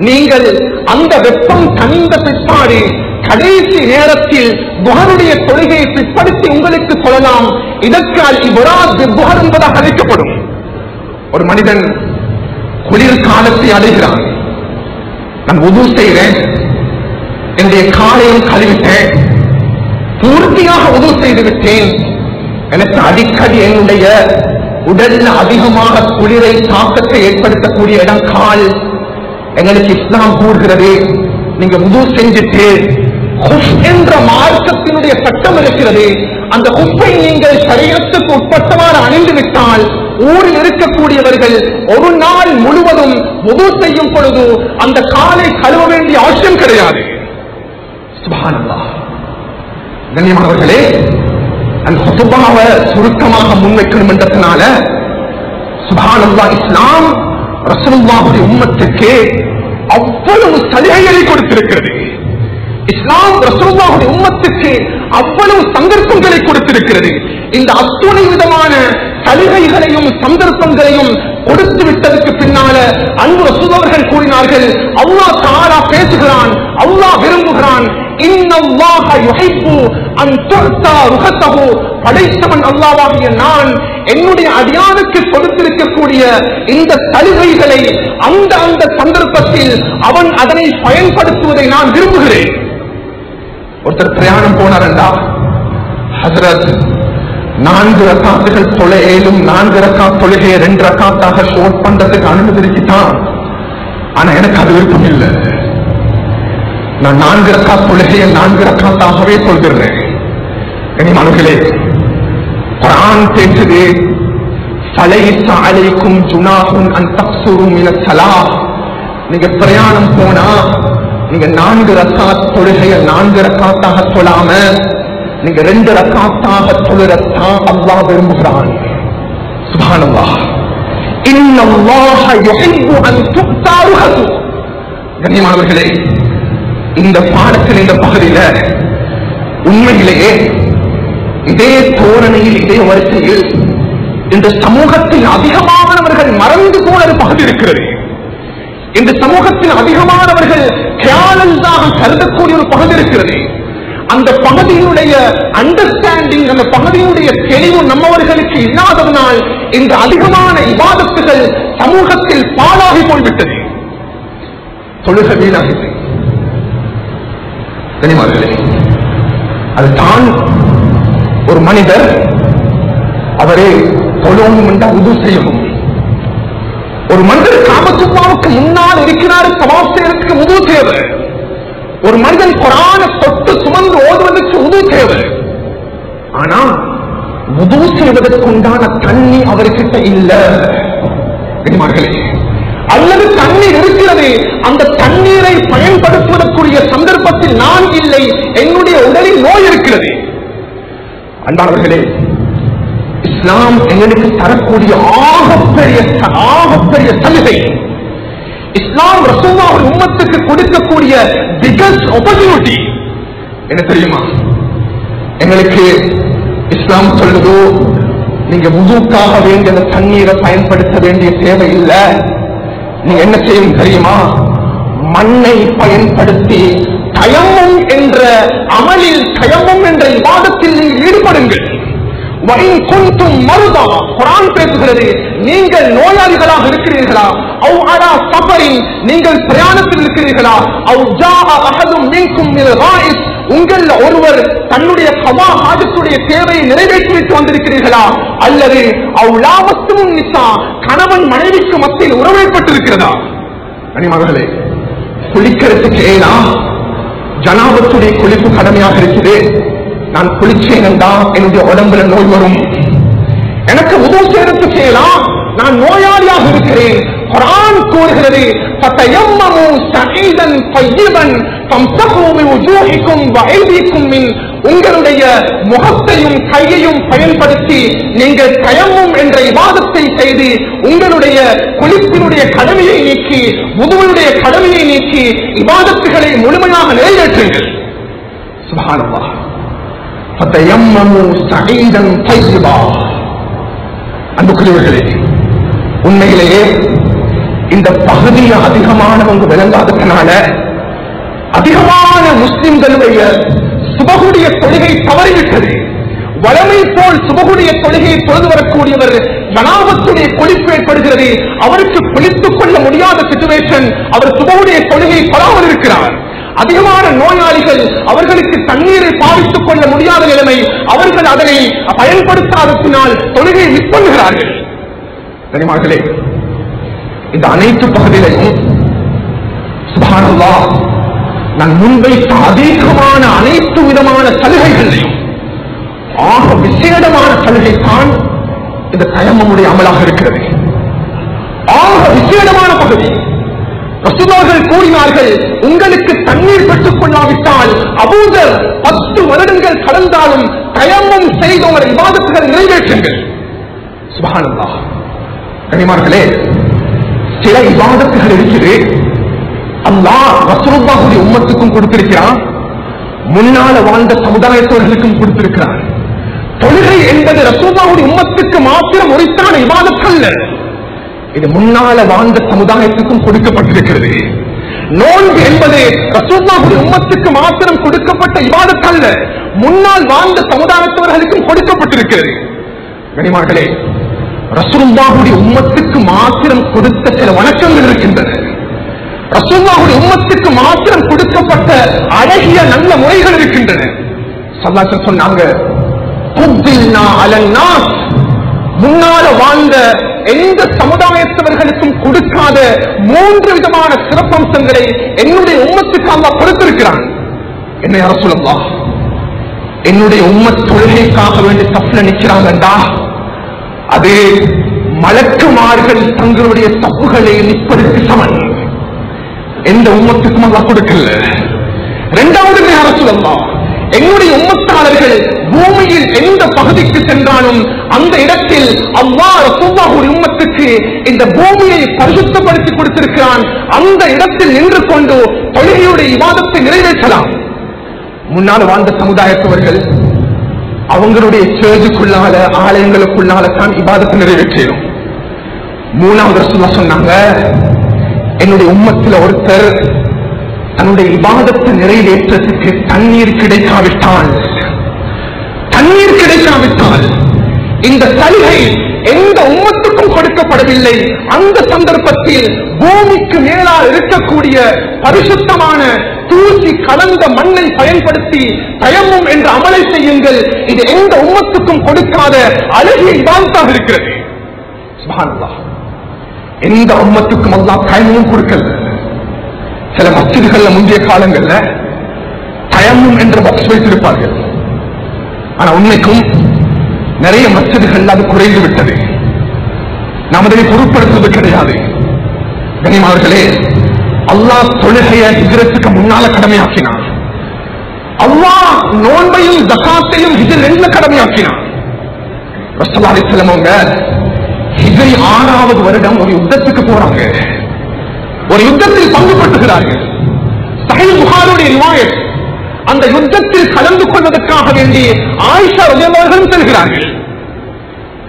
நீங்கள் அந்த வெப்பம் தணிந்த பிற்பாடு கடைசி நேரத்தில் துஹருடைய தொழுகையை பிற்படுத்தி உங்களுக்கு சொல்லலாம். இதற்கு அல் இப்ராத் துஹர் என்பதாக அழைக்கப்படும். ஒரு மனிதன் குளிர் காலத்தை அடைகிறான், நான் உது செய்கிறேன், என்னுடைய காலையும் கழுவிட்டேன், பூர்த்தியாக உது செய்து விட்டேன், எனக்கு அடிக்கடி என்னுடைய உடல்ல அதிகமாக குளிரை தாக்கத்தை ஏற்படுத்தக்கூடிய இடம் கால். எங்களுக்கு இஸ்லாம் கூறுகிறது, நீங்க உது செஞ்சுட்டு ஹுஃப் என்ற மார்க்கத்தினுடைய சட்டம் இருக்கிறது, அந்த ஹுஃபை நீங்கள் ஷரியத்துக்கு உட்பட்டவாறு அணிந்து விட்டால் ஊரில் இருக்கக்கூடியவர்கள் ஒரு நாள் முழுவதும் உது செய்யும் பொழுது அந்த காலை கழுவ வேண்டிய அவசியம் கிடையாது. சுப்ஹானல்லாஹ். கண்ணியமானவர்களே, அந்த ஹுத்பாவை சுருக்கமாக முன்வைக்கணும் என்றதுனால சுப்ஹானல்லாஹ், இஸ்லாம் ரசூலுல்லாஹுடைய உம்மத்துக்கு அவ்வளவு சலுகைகளை கொடுத்திருக்கிறது. இஸ்லாம் ரசூலுல்லாஹுடைய உம்மத்துக்கு அவ்வளவு சந்தர்ப்பங்களை கொடுத்திருக்கிறது. இந்த அத்துணை விதமான சலுகைகளையும் சந்தர்ப்பங்களையும் கொடுத்து விட்டதற்கு பின்னால அன்பு ரசூல் அவர்கள் கூறினார்கள், அல்லாஹ் தஆலா பேசுகிறான், அல்லாஹ் விரும்புகிறான், இன்னல்லாஹ யுஹிப்பு அன் துஅதா ருஹஸஹு, படைத்தவன் அல்லாஹ்வாகிய நான் என்னுடைய அடியானுக்கு கொடுத்திருக்கக்கூடிய இந்த சலுகைகளை அந்த சந்தர்ப்பத்தில் அவன் அதனை பயன்படுத்துவதை நான் விரும்புகிறேன். ஒருத்தர் பிரயாணம் போனாரண்டா, ஹஜ்ரத் 4 ரக்காத்துகள் தொழுகையிலும் 4 ரக்காத் தொழுகையை 2 ரக்காத்தாக ஷோட் பண்றதுக்கு அனுமதி இருக்குதான், ஆனா எனக்கு அது விருப்பம் இல்லை. நான் 4 ரக்காத் தொழுகையை 4 ரக்காத்தாகவே சொல்கிறேன். கனிமனுகளே, குர்ஆன் பேசுது, ஃபலைஸ அலைக்கும் ஜுனாஹுன் அன் தக்ஸுரு மினஸ் ஸலாஹ், நீங்க பிரயாணம் போனா நீங்க 4 ரக்காத் தொழுகையை 4 ரக்காத்தாக சொல்லாம நீங்க 2 ரக்காத்தாக தொழுறதான் அல்லாஹ் விரும்புகிறான். சுப்ஹானல்லாஹ், இன்னல்லாஹ யுஹிப்பு அன் துஅதா ருஹஸு. கண்ணியமானவர்களே, இந்த பாடத்தில் இந்த பகுதியில உண்மையிலேயே இதே தோரணையில் இதே வரிசையில் இந்த சமூகத்தில் அதிகமானவர்கள் மறந்து போன ஒரு பகுதி இருக்கிறது. இந்த சமூகத்தில் அதிகமானவர்கள் கேலண்டாக கருதக்கூடிய ஒரு பகுதி இருக்கிறது. அந்த பகுதியினுடைய அண்டர்ஸ்டாண்டிங், அந்த பகுதியினுடைய தெளிவு நம்மவர்களுக்கு இல்லாததனால் இந்த அதிகமான இபாதத்துகள் சமூகத்தில் பாழாகி போய்விட்டது. தொழுகை வீணாகிறது. கனிமார்களே, அதுதான் ஒரு மனிதர் அவரே தொழுவும் என்றால் உது செய்யவும். ஒரு மனிதர் காபத்துல்லாவுக்கு முன்னால் இருக்கிறார், தவாப் செய்வதற்கு உது தேவை. ஒரு மனிதன் குர்ஆனை தொட்டு சுமந்து ஓதுவதற்கு உது தேவை. ஆனா உது செய்வதற்கு உண்டான தண்ணி அவர்கிட்ட இல்ல. கனிமார்களே, அல்லது தண்ணீர் இருக்கிறது, அந்த தண்ணீரை பயன்படுத்துவதற்குரிய சந்தர்ப்பத்தில் நான் இல்லை, என்னுடைய உடலில் நோய் இருக்கிறது. அன்பானவர்களே, இஸ்லாம் எங்களுக்கு தரக்கூடிய ஆகப்பெரிய சலுகை, இஸ்லாம் ரசூலுல்லாஹ் உம்மத்துக்கு கொடுக்கக்கூடிய பிகஸ்ட் ஆப்பர்ச்சுனிட்டி என்ன தெரியுமா? எங்களுக்கு இஸ்லாம் சொல்லுதோ, நீங்க வுதுக்காக வேண்டிய தண்ணீரை பயன்படுத்த வேண்டிய தேவை இல்லை. நீங்க என்ன செய்யும் தெரியுமா? மண்ணை பயன்படுத்தி தயம்மும் என்ற அமலில், தயம்மும் என்ற இபாதத்தில் நீங்கள் ஈடுபடுங்கள். குர்ஆன் பேசுகிறது, நீங்கள் நோயாளிகளாக இருக்கிறீர்களா, அவ் அலா சஃபரின், நீங்கள் பிரயாணத்தில் இருக்கிறீர்களா, அவ் ஜாஅ அஹதும் மின்கும் மினல் காயிஸ், உங்கள் ஒருவர் தன்னுடைய கவா ஹாஜத்துடைய தேவையை நிறைவேற்றிவிட்டு வந்திருக்கிறீர்களா, அல்லது அவ் லாமஸ்தும் நிசா, கணவன் மனைவிக்கு மத்தியில் உறவேற்பட்டிருக்கிறதா? கனிமகளே, குளிக்கிறதுக்கு ஏனா ஜனாபத்துடைய குளிப்பு கடமையாக இருக்குது. நான் குளிச்சேன் என்றால் என்னுடைய உடம்புல நோய் வரும். எனக்கு உதவு செய்யறதுக்கு செய்யலாம், நான் நோயாளியாக இருக்கிறேன். குர்ஆன் கூறுகிறது, ஃபதயம்மமு ஸஈதன் தய்யிபன் ஃபம்ஸஹு பிவுஜூஹிக்கும் வஅய்தீக்கும் மின், உங்களுடைய முகத்தையும் கையையும் பயன்படுத்தி நீங்கள் தயம்மும் என்ற இபாதத்தை செய்து உங்களுடைய குளிப்பினுடைய கடமையை நீக்கி, உதுவுடைய கடமையை நீக்கி இபாதத்துகளை முழுமையாக நிறைவேற்றுங்கள். சுப்ஹானல்லாஹ். ஃபதயம்மமு ஸஈதன் தய்யிபா. அன்புக்குரியவர்களே, உண்மையிலேயே இந்த பகுதியை அதிகமானவங்க விளங்காததுனால அதிகமான முஸ்லிம்களுடைய சுபகுடைய தொழுகை தவறிவிட்டது. வளமை போல் சுபகுடைய தொழுகையை தொழுது வரக்கூடியவர் ஜனாபத்துடைய கொழிப்பு ஏற்படுகிறது. அவருக்கு குளித்துக் கொள்ள முடியாத சிச்சுவேஷன், அவர் சுபகுடைய தொழுகை கொள்ளாமல் இருக்கிறார். அதிகமான நோயாளிகள், அவர்களுக்கு தண்ணீரை பாவித்துக் கொள்ள முடியாத நிலைமை, அவர்கள் அதனை பயன்படுத்தாததினால் தொழுகையை மிஸ் பண்ணுகிறார்கள். கனிமார்களே, இந்த அனைத்து பகுதியிலையும் சுப்ஹானல்லாஹ், நான் முன்வைத்த அதிகமான அனைத்து விதமான சலுகைகளையும் ஆக விசேடமான சலுகை தான் இந்த தயம்முடைய அமலாக இருக்கிறது. ஆக விசேடமான பகுதி. ரசூலுல்லாஹ் கூறினார்கள், உங்களுக்கு தண்ணீர் பெற்றுக் கொள்ளாவிட்டால் அபூதர் 10 வருடங்கள் கடந்தாலும் தயம்மும் செய்து உங்கள் இபாதத்துகளை நிறைவேற்றுங்கள். சுப்ஹானல்லாஹ். கனிமார்களே, சில இபாதத்துகள் இருக்குது, அல்லாஹ் ரசூலுல்லாஹுடைய உம்மத்துக்கும் கொடுத்திருக்கிறான், முன்னால வாழ்ந்த சமுதாயத்தவர்களுக்கும் கொடுத்திருக்கிறான். தொழுகை என்பது ரசூலுல்லாஹுடைய உம்மத்துக்கு மாத்திரம் உரித்தான இபாதத் அல்ல, இது முன்னால வாழ்ந்த சமுதாயத்துக்கும் கொடுக்கப்பட்டிருக்கிறது. நோன்பு என்பது ரசூலுல்லாஹுடைய உம்மத்துக்கு மாத்திரம் கொடுக்கப்பட்ட இபாதத் அல்ல, முன்னால் வாழ்ந்த சமுதாயத்தவர்களுக்கும் கொடுக்கப்பட்டிருக்கிறது. கனிமார்களே, ரசூலுல்லாஹுடைய உம்மத்துக்கு மாத்திரம் கொடுத்த சில வணக்கங்கள் இருக்கின்றன. ரசூலுல்லாஹுடைய உம்மத்துக்கு மாத்திரம் கொடுக்கப்பட்ட அழகிய நல்ல முறைகள் இருக்கின்றன. ஸல்லல்லாஹு அலைஹி சொன்னாங்க, துப்தில்னா அலன்னாஸ், முன்னால வாழ்ந்த எந்த சமுதாயத்தவர்களுக்கும் கொடுக்காத 3 விதமான சிறப்பம்சங்களை என்னுடைய உம்மத்துக்கு அல்லாஹ் கொடுத்திருக்கிறான். என்ன யா ரசூலல்லாஹ், என்னுடைய உம்மத் தொழுகைக்காக வேண்டி சஃப்ல நிற்கிறாங்கடா, அது மலக்குமார்கள் தங்களுடைய தப்புகளை நிற்பதற்கு சமன். எந்த உம்மத்துக்கும் அல்லாஹ் கொடுக்கல. இரண்டாவது யா ரசூலல்லாஹ், என்னுடைய உம்மத்தாளர்கள் பூமியில் எந்த பகுதிக்கு சென்றாலும் அந்த இடத்தில் அல்லாஹ் ரசூலுல்லாஹுடைய உம்மத்துக்கு இந்த பூமியை பரிசுத்தப்படுத்தி கொடுத்திருக்கிறான். அந்த இடத்தில் நின்று கொண்டு தொழுகையுடைய இபாதத்தை நிறைவேற்றலாம். முன்னால் வாழ்ந்த சமுதாயத்தவர்கள் அவங்களுடைய சேர்ஜுக்குள்ளால ஆலயங்களுக்குள்ளால தான் இபாதத்தை நிறைவேற்றணும். மூணாவது ரசூலுல்லாஹ் சொன்னாங்க, என்னுடைய உம்மத்தில் ஒருத்தர் தன்னுடைய இபாதத்தை நிறைவேற்றத்துக்கு தண்ணீர் கிடைக்காவிட்டால் இந்த சலுகை எந்த உம்மத்துக்கும் கொடுக்கப்படவில்லை. அந்த சந்தர்ப்பத்தில் பூமிக்கு மேலால் இருக்கக்கூடிய பரிசுத்தமான தூசி கலந்த மண்ணை பயன்படுத்தி தயம்மும் என்ற அமலை செய்யுங்கள். இது எந்த உம்மத்துக்கும் கொடுக்காத அழகிய இபாதத்தாக இருக்கிறது. சுப்ஹானல்லாஹ். எந்த உம்மத்துக்கும் அல்லாஹ் தயம்மும் கொடுக்கல. சில மஸ்ஜிதுகள்ல முந்தைய காலங்கள்ல தயம்மும் என்ற பாக்ஸ் வைத்திருப்பார்கள். ஆனா உண்மைக்கும் நிறைய மஸ்ஜிதுகள் அது குறைந்து விட்டது. நாம் அதை பொருட்படுத்துவது கிடையாது. கனிமார்களே, அல்லாஹ் தொழுகைய ஹிஜ்ரத்துக்கு முன்னால கடமையாக்கினார். அல்லாஹ் நோன்பையும் ஜகாத்தையும் ஹிஜ்ர் ரெண்டுல கடமையாக்கினார். ரசூலுல்லாஹி அலைஹி வஸல்லம் அவங்க ஹிஜ்ரி 6வது வருடம் ஒரு யுத்தத்துக்கு போறாங்க. ஒரு யுத்தத்தில் பங்கு பெற்றுகிறார்கள். சஹீஹ் புகாரியுடைய ரிவாயத், அந்த யுத்தத்தில் கலந்து கொள்வதற்காக வேண்டி ஆயிஷா ரலியல்லாஹு அன்ஹா செல்கிறார்கள்.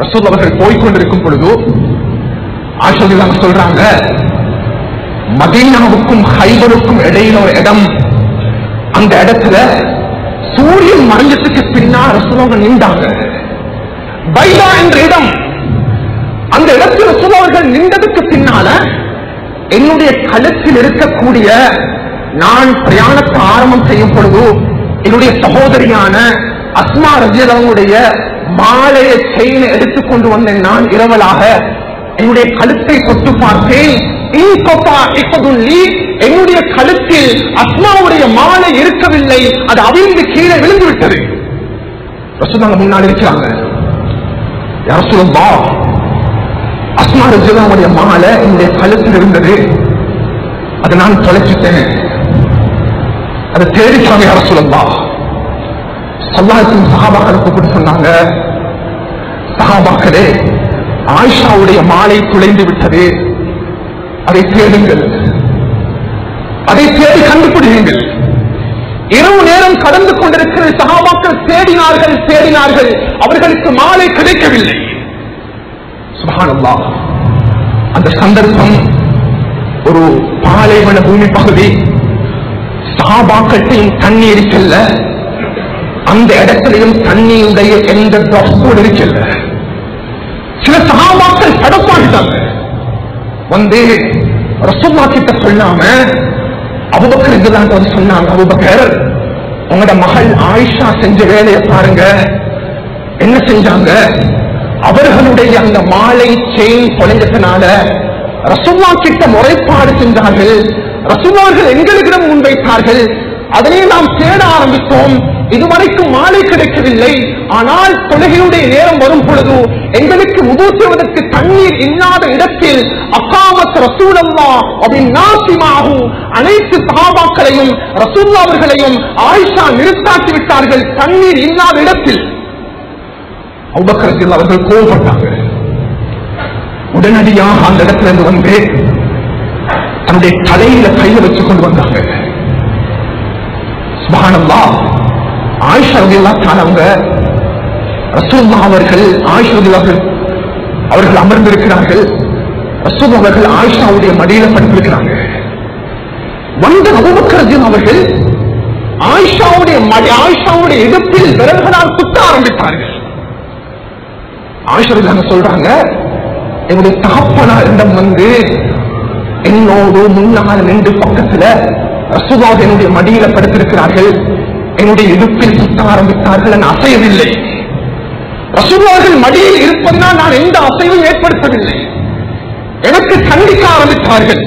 ரசூல் அவர்கள் போய்கொண்டிருக்கும் பொழுது ஆயிஷா ரலியல்லாஹு அன்ஹா சொல்றாங்க, மதீனாவுக்கும் ஹைபருக்கும் இடையில ஒரு இடம், அந்த இடத்துல சூரியன் மறைஞ்சதுக்கு பின்னால் ரசூல் அவர்கள் நின்றாங்க. பைதா என்ற இடம், அந்த இடத்தில் ரசூல் அவர்கள் நின்றதுக்கு பின்னால என்னுடைய கழுத்தில் இருக்கக்கூடிய, நான் பிரயாணத்தை ஆரம்பம் செய்யும் பொழுது என்னுடைய சகோதரியான அஸ்மா ரலியல்லாஹுடைய மாலையை செயினை எடுத்துக்கொண்டு வந்தேன். நான் இரவலாக என்னுடைய கழுத்தை தொட்டு பார்த்தேன். என்னுடைய கழுத்தில் அஸ்மாவுடைய மாலை இருக்கவில்லை, அது அவிழ்ந்து கீழே விழுந்து விட்டது. ரசூலுல்லாஹ் முன்னாடி இருக்கிறாங்க. யா ரசூலல்லாஹ், அஸ்மா ரலியல்லாஹுடைய மாலை என்னுடைய கழுத்தில் இருந்தது, அதை நான் தொலைச்சிட்டேன், அதை தேடிச்சாங்க. யா ரசூலல்லாஹ், ஸல்லல்லாஹு சஹாபாக்களை கூப்பிட்டு சொன்னாங்க, சஹாபாக்களே, ஆயிஷாவுடைய மாலை துளைந்து விட்டது, அதை தேடுங்கள், அதை தேடி கண்டுபிடியுங்கள். இரவு நேரம் கடந்து கொண்டிருக்கிற சஹாபாக்கள் தேடினார்கள், அவர்களுக்கு மாலை கிடைக்கவில்லை. சுப்ஹானல்லாஹ். அந்த சந்தர்ப்பம் ஒரு பாலைவன பூமி பகுதி, சஹாபாக்கள்டையும் தண்ணீர் செல்ல, அந்த இடத்திலையும் தண்ணீருடைய எந்த ட்ராப்ஸோடு இருக்கல. சில சஹாபாக்கள் தடப்பாட்டாங்க. வந்து ரசூலுல்லாஹ் கிட்ட சொல்லாம அபூபக்கர் இதெல்லாம் வந்து சொன்னாங்க, அபூபக்கர், உங்களோட மகள் ஆயிஷா செஞ்ச வேலையை பாருங்க. என்ன செஞ்சாங்க? அவர்களுடைய அந்த மாலை செயின் தொலைஞ்சதுனால ரசூலுல்லாஹ் கிட்ட முறைப்பாடு செஞ்சார்கள். ரசூலுல்லாஹ் எங்களிடம் முன்வைத்தார்கள். அதனை நாம் தேட ஆரம்பித்தோம். இதுவரைக்கும் மாலை கிடைக்கவில்லை. ஆனால் தொழுகையுடைய நேரம் வரும் பொழுது எங்களுக்கு உது செய்வதற்கு தண்ணீர் இல்லாத இடத்தில் அகாமத் ரசூலுல்லாஹ் வபின்னாசிமாஹு, அனைத்து சஹாபாக்களையும் ரசூலுல்லாஹ் அவர்களையும் ஆயிஷா நிறுத்தாக்கி விட்டார்கள் தண்ணீர் இல்லாத இடத்தில். அபூபக்கர் ரலியல்லாஹு அவர்கள் கோபப்பட்டாங்க. உடனடியாக அந்த இடத்துல இருந்து வந்து தன்னுடைய தலையில கையில வச்சு கொண்டு வந்தாங்க. சுப்ஹானல்லாஹ். ஆயிஷா ரலியல்லாஹு தஆலா அவங்க ரசூலுல்லாஹ் அவர்கள் ஆயிஷா ரலியல்லாஹு அவர்கள் அமர்ந்திருக்கிறார்கள். ரசூலுல்லாஹ் அவர்கள் ஆயிஷாவுடைய மடியில படுத்திருக்கிறாங்க. வந்த அபூபக்கர் ரலியல்லாஹு அவர்கள் ஆயிஷாவுடைய இடுப்பில் விரல்களால் குத்த ஆரம்பித்தார்கள். ஆயிஷா ரலியல்லாஹு சொல்றாங்க, என்னுடைய தகப்பனாரிடம் வந்து என்னோடு முன்னால் நின்று பக்கத்துல ரசூலுல்லாஹ் என்னுடைய மடியில படுத்திருக்கிறார்கள். என்னுடைய இடுப்பில் சுத்த ஆரம்பித்தார்கள். நான் அசையவில்லை. ரசூலுல்லாஹ் மடியில் இருப்பதனால் நான் எந்த அசைவும் ஏற்படுத்தவில்லை. எனக்கு கண்டிக்க ஆரம்பித்தார்கள்.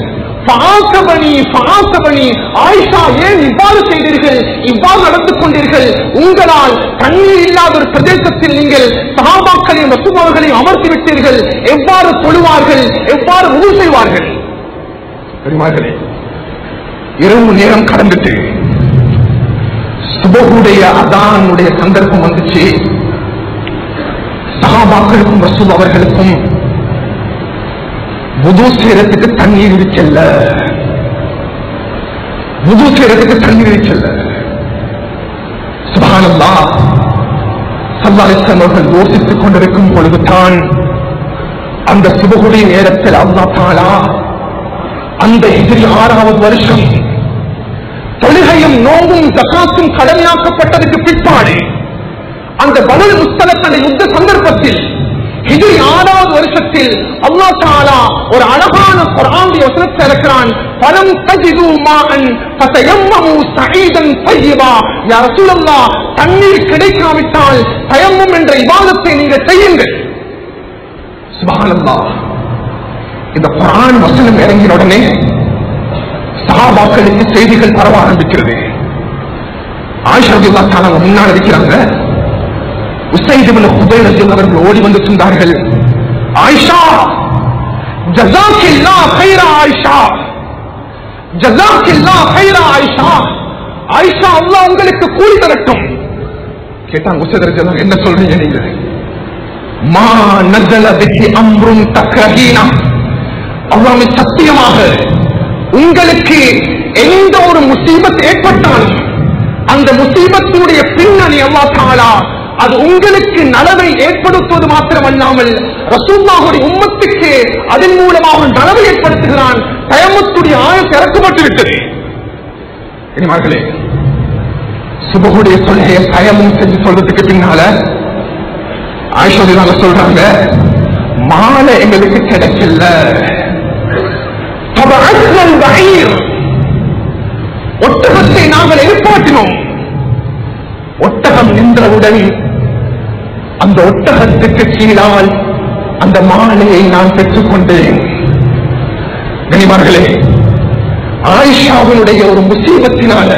ஆயிஷா, ஏன் இவ்வாறு செய்தீர்கள், இவ்வாறு நடந்து கொண்டீர்கள்? உங்களால் தண்ணீர் இல்லாத ஒரு பிரதேசத்தில் நீங்கள் சஹாபாக்களையும் ரசூலுல்லாஹையும் அமர்த்தி விட்டீர்கள். எவ்வாறு தொழுவார்கள், எவ்வாறு உது செய்வார்கள்? பெருமார்களே, இரவு நேரம் கடந்துட்டு சுபஹுடைய அதானுடைய சந்தர்ப்பம் வந்துச்சு. சஹாபாக்களுக்கும் ரசூல் அவர்களுக்கும் வுது செய்யறதுக்கு தண்ணீர் இருக்கல்ல. வுது செய்யறதுக்கு தண்ணீர் இருக்கல்ல. சுப்ஹானல்லாஹ். ஸல்லல்லாஹு அலைஹி வஸல்லம் அவர்கள் யோசித்துக் கொண்டிருக்கும் பொழுதுதான் அந்த சுபஹுடைய நேரத்தில் அல்லாஹ் தஆலா அந்த ஹிஜ்ரி 6வது வருஷம் தொழுகையும் நோம்பும் ஜகாத்தும் கடமையாக்கப்பட்டதற்கு பிற்பாடு அந்த பத்ர் முஸ்தலக் யுத்த சந்தர்ப்பத்தில் ஹிஜ்ரி 6வது வருஷத்தில் அல்லாஹ் தஆலா ஒரு அழகான குர்ஆனுடைய வசனத்தை இறக்குறான். ஃபலம் தஜிது மாஅன் ஃபதயம்மமு ஸஈதன் தய்யிபா. யா ரசூலல்லாஹ், தண்ணீர் கிடைக்காவிட்டால் தயம்மம் என்ற இபாதத்தை நீங்கள் செய்யுங்கள். சுப்ஹானல்லாஹ். இந்த குர்ஆன் வசனம் இறங்கின உடனே சஹாபாக்களுக்கு செய்திகள் பரவ ஆரம்பிக்கிறது. ஆயிஷா ரலியல்லாஹு தஆலா முன்னால் இருக்கிறாங்க. உஸைத் இப்னு ஹுதைர் ரலியல்லாஹு அவர்கள் ஓடி வந்து சொன்னார்கள், ஆயிஷா ஜஸாக்கில்லாஹ் கைரா ஆயிஷா, ஜஸாக்கில்லாஹ் கைரா ஆயிஷா, ஆயிஷா அல்லாஹ் உங்களுக்கு கூலி தரட்டும். கேட்டாங்க உஸைத் ரலியல்லாஹு, என்ன சொல்றீங்க நீங்க? மா நஸல பிஹி அம்ருன் தக்ரஹீனா, அல்லாஹ்வே சத்தியமாக உங்களுக்கு எந்த ஒரு முசீபத் ஏற்பட்டாலும் அந்த முசீபத்துடைய பின்னணி அல்லாஹ் தஆலா அது உங்களுக்கு நலவை ஏற்படுத்துவது மாத்திரமல்லாமல் ரசூலுல்லாஹுடைய உம்மத்துக்கு அதன் மூலமாக நலவை ஏற்படுத்துகிறான். தயம்மத்துடைய ஆயத் இறக்கப்பட்டு விட்டது. இனிமார்களே, சுபஹுடைய தொழுகையை தயமும் செஞ்சு சொல்றதுக்கு பின்னால ஆயிஷா ரலியல்லாஹு சொல்றாங்க, மாலை எங்களுக்கு கிடைக்கல. ஒட்டகத்தை நாங்கள் எழுப்பாட்டினோம். ஒட்டகம் நின்றவுடன் அந்த ஒட்டகத்துக்கு கீழால் அந்த மாலையை நான் பெற்றுக்கொண்டேன். கனிமார்களே, ஆயிஷாவினுடைய ஒரு முசீபத்தினால,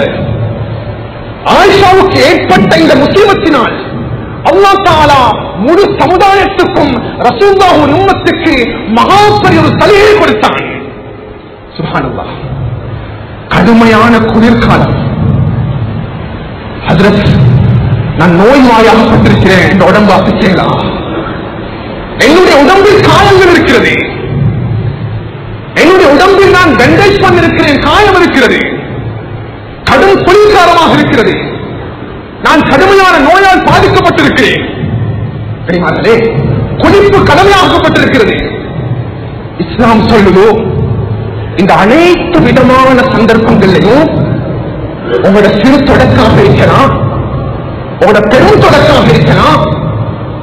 ஆயிஷாவுக்கு ஏற்பட்ட இந்த முசீபத்தினால் அல்லாஹ் தஆலா முழு சமுதாயத்துக்கும் ரசூலுல்லாஹி உம்மத்துக்கு மகா பெரிய ஒரு சலுகை கொடுத்தான். சுப்ஹானல்லாஹ். கடுமையான குளிர்காலம். ஹஜ்ரத், நான் நோய்வாயாகப்பட்டிருக்கிறேன், இந்த உடம்பு அசைக்கலாம், என்னுடைய உடம்பில் காயங்கள் இருக்கிறது, என்னுடைய உடம்பில் நான் பேண்டேஜ் பண்ணிருக்கிறேன், காயம் இருக்கிறது, கடும் குளிர்காலமாக இருக்கிறது, நான் கடுமையான நோயால் பாதிக்கப்பட்டிருக்கிறேன். குளிப்பு கடமையாக்கப்பட்டிருக்கிறது. இஸ்லாம் சொல்லுதோ, இந்த அனைத்து விதமான சந்தர்ப்பங்களையும் உங்களோட சிறு தொடக்காக இருக்கலாம், உங்களோட பெரும் தொடக்காக இருக்கலாம்.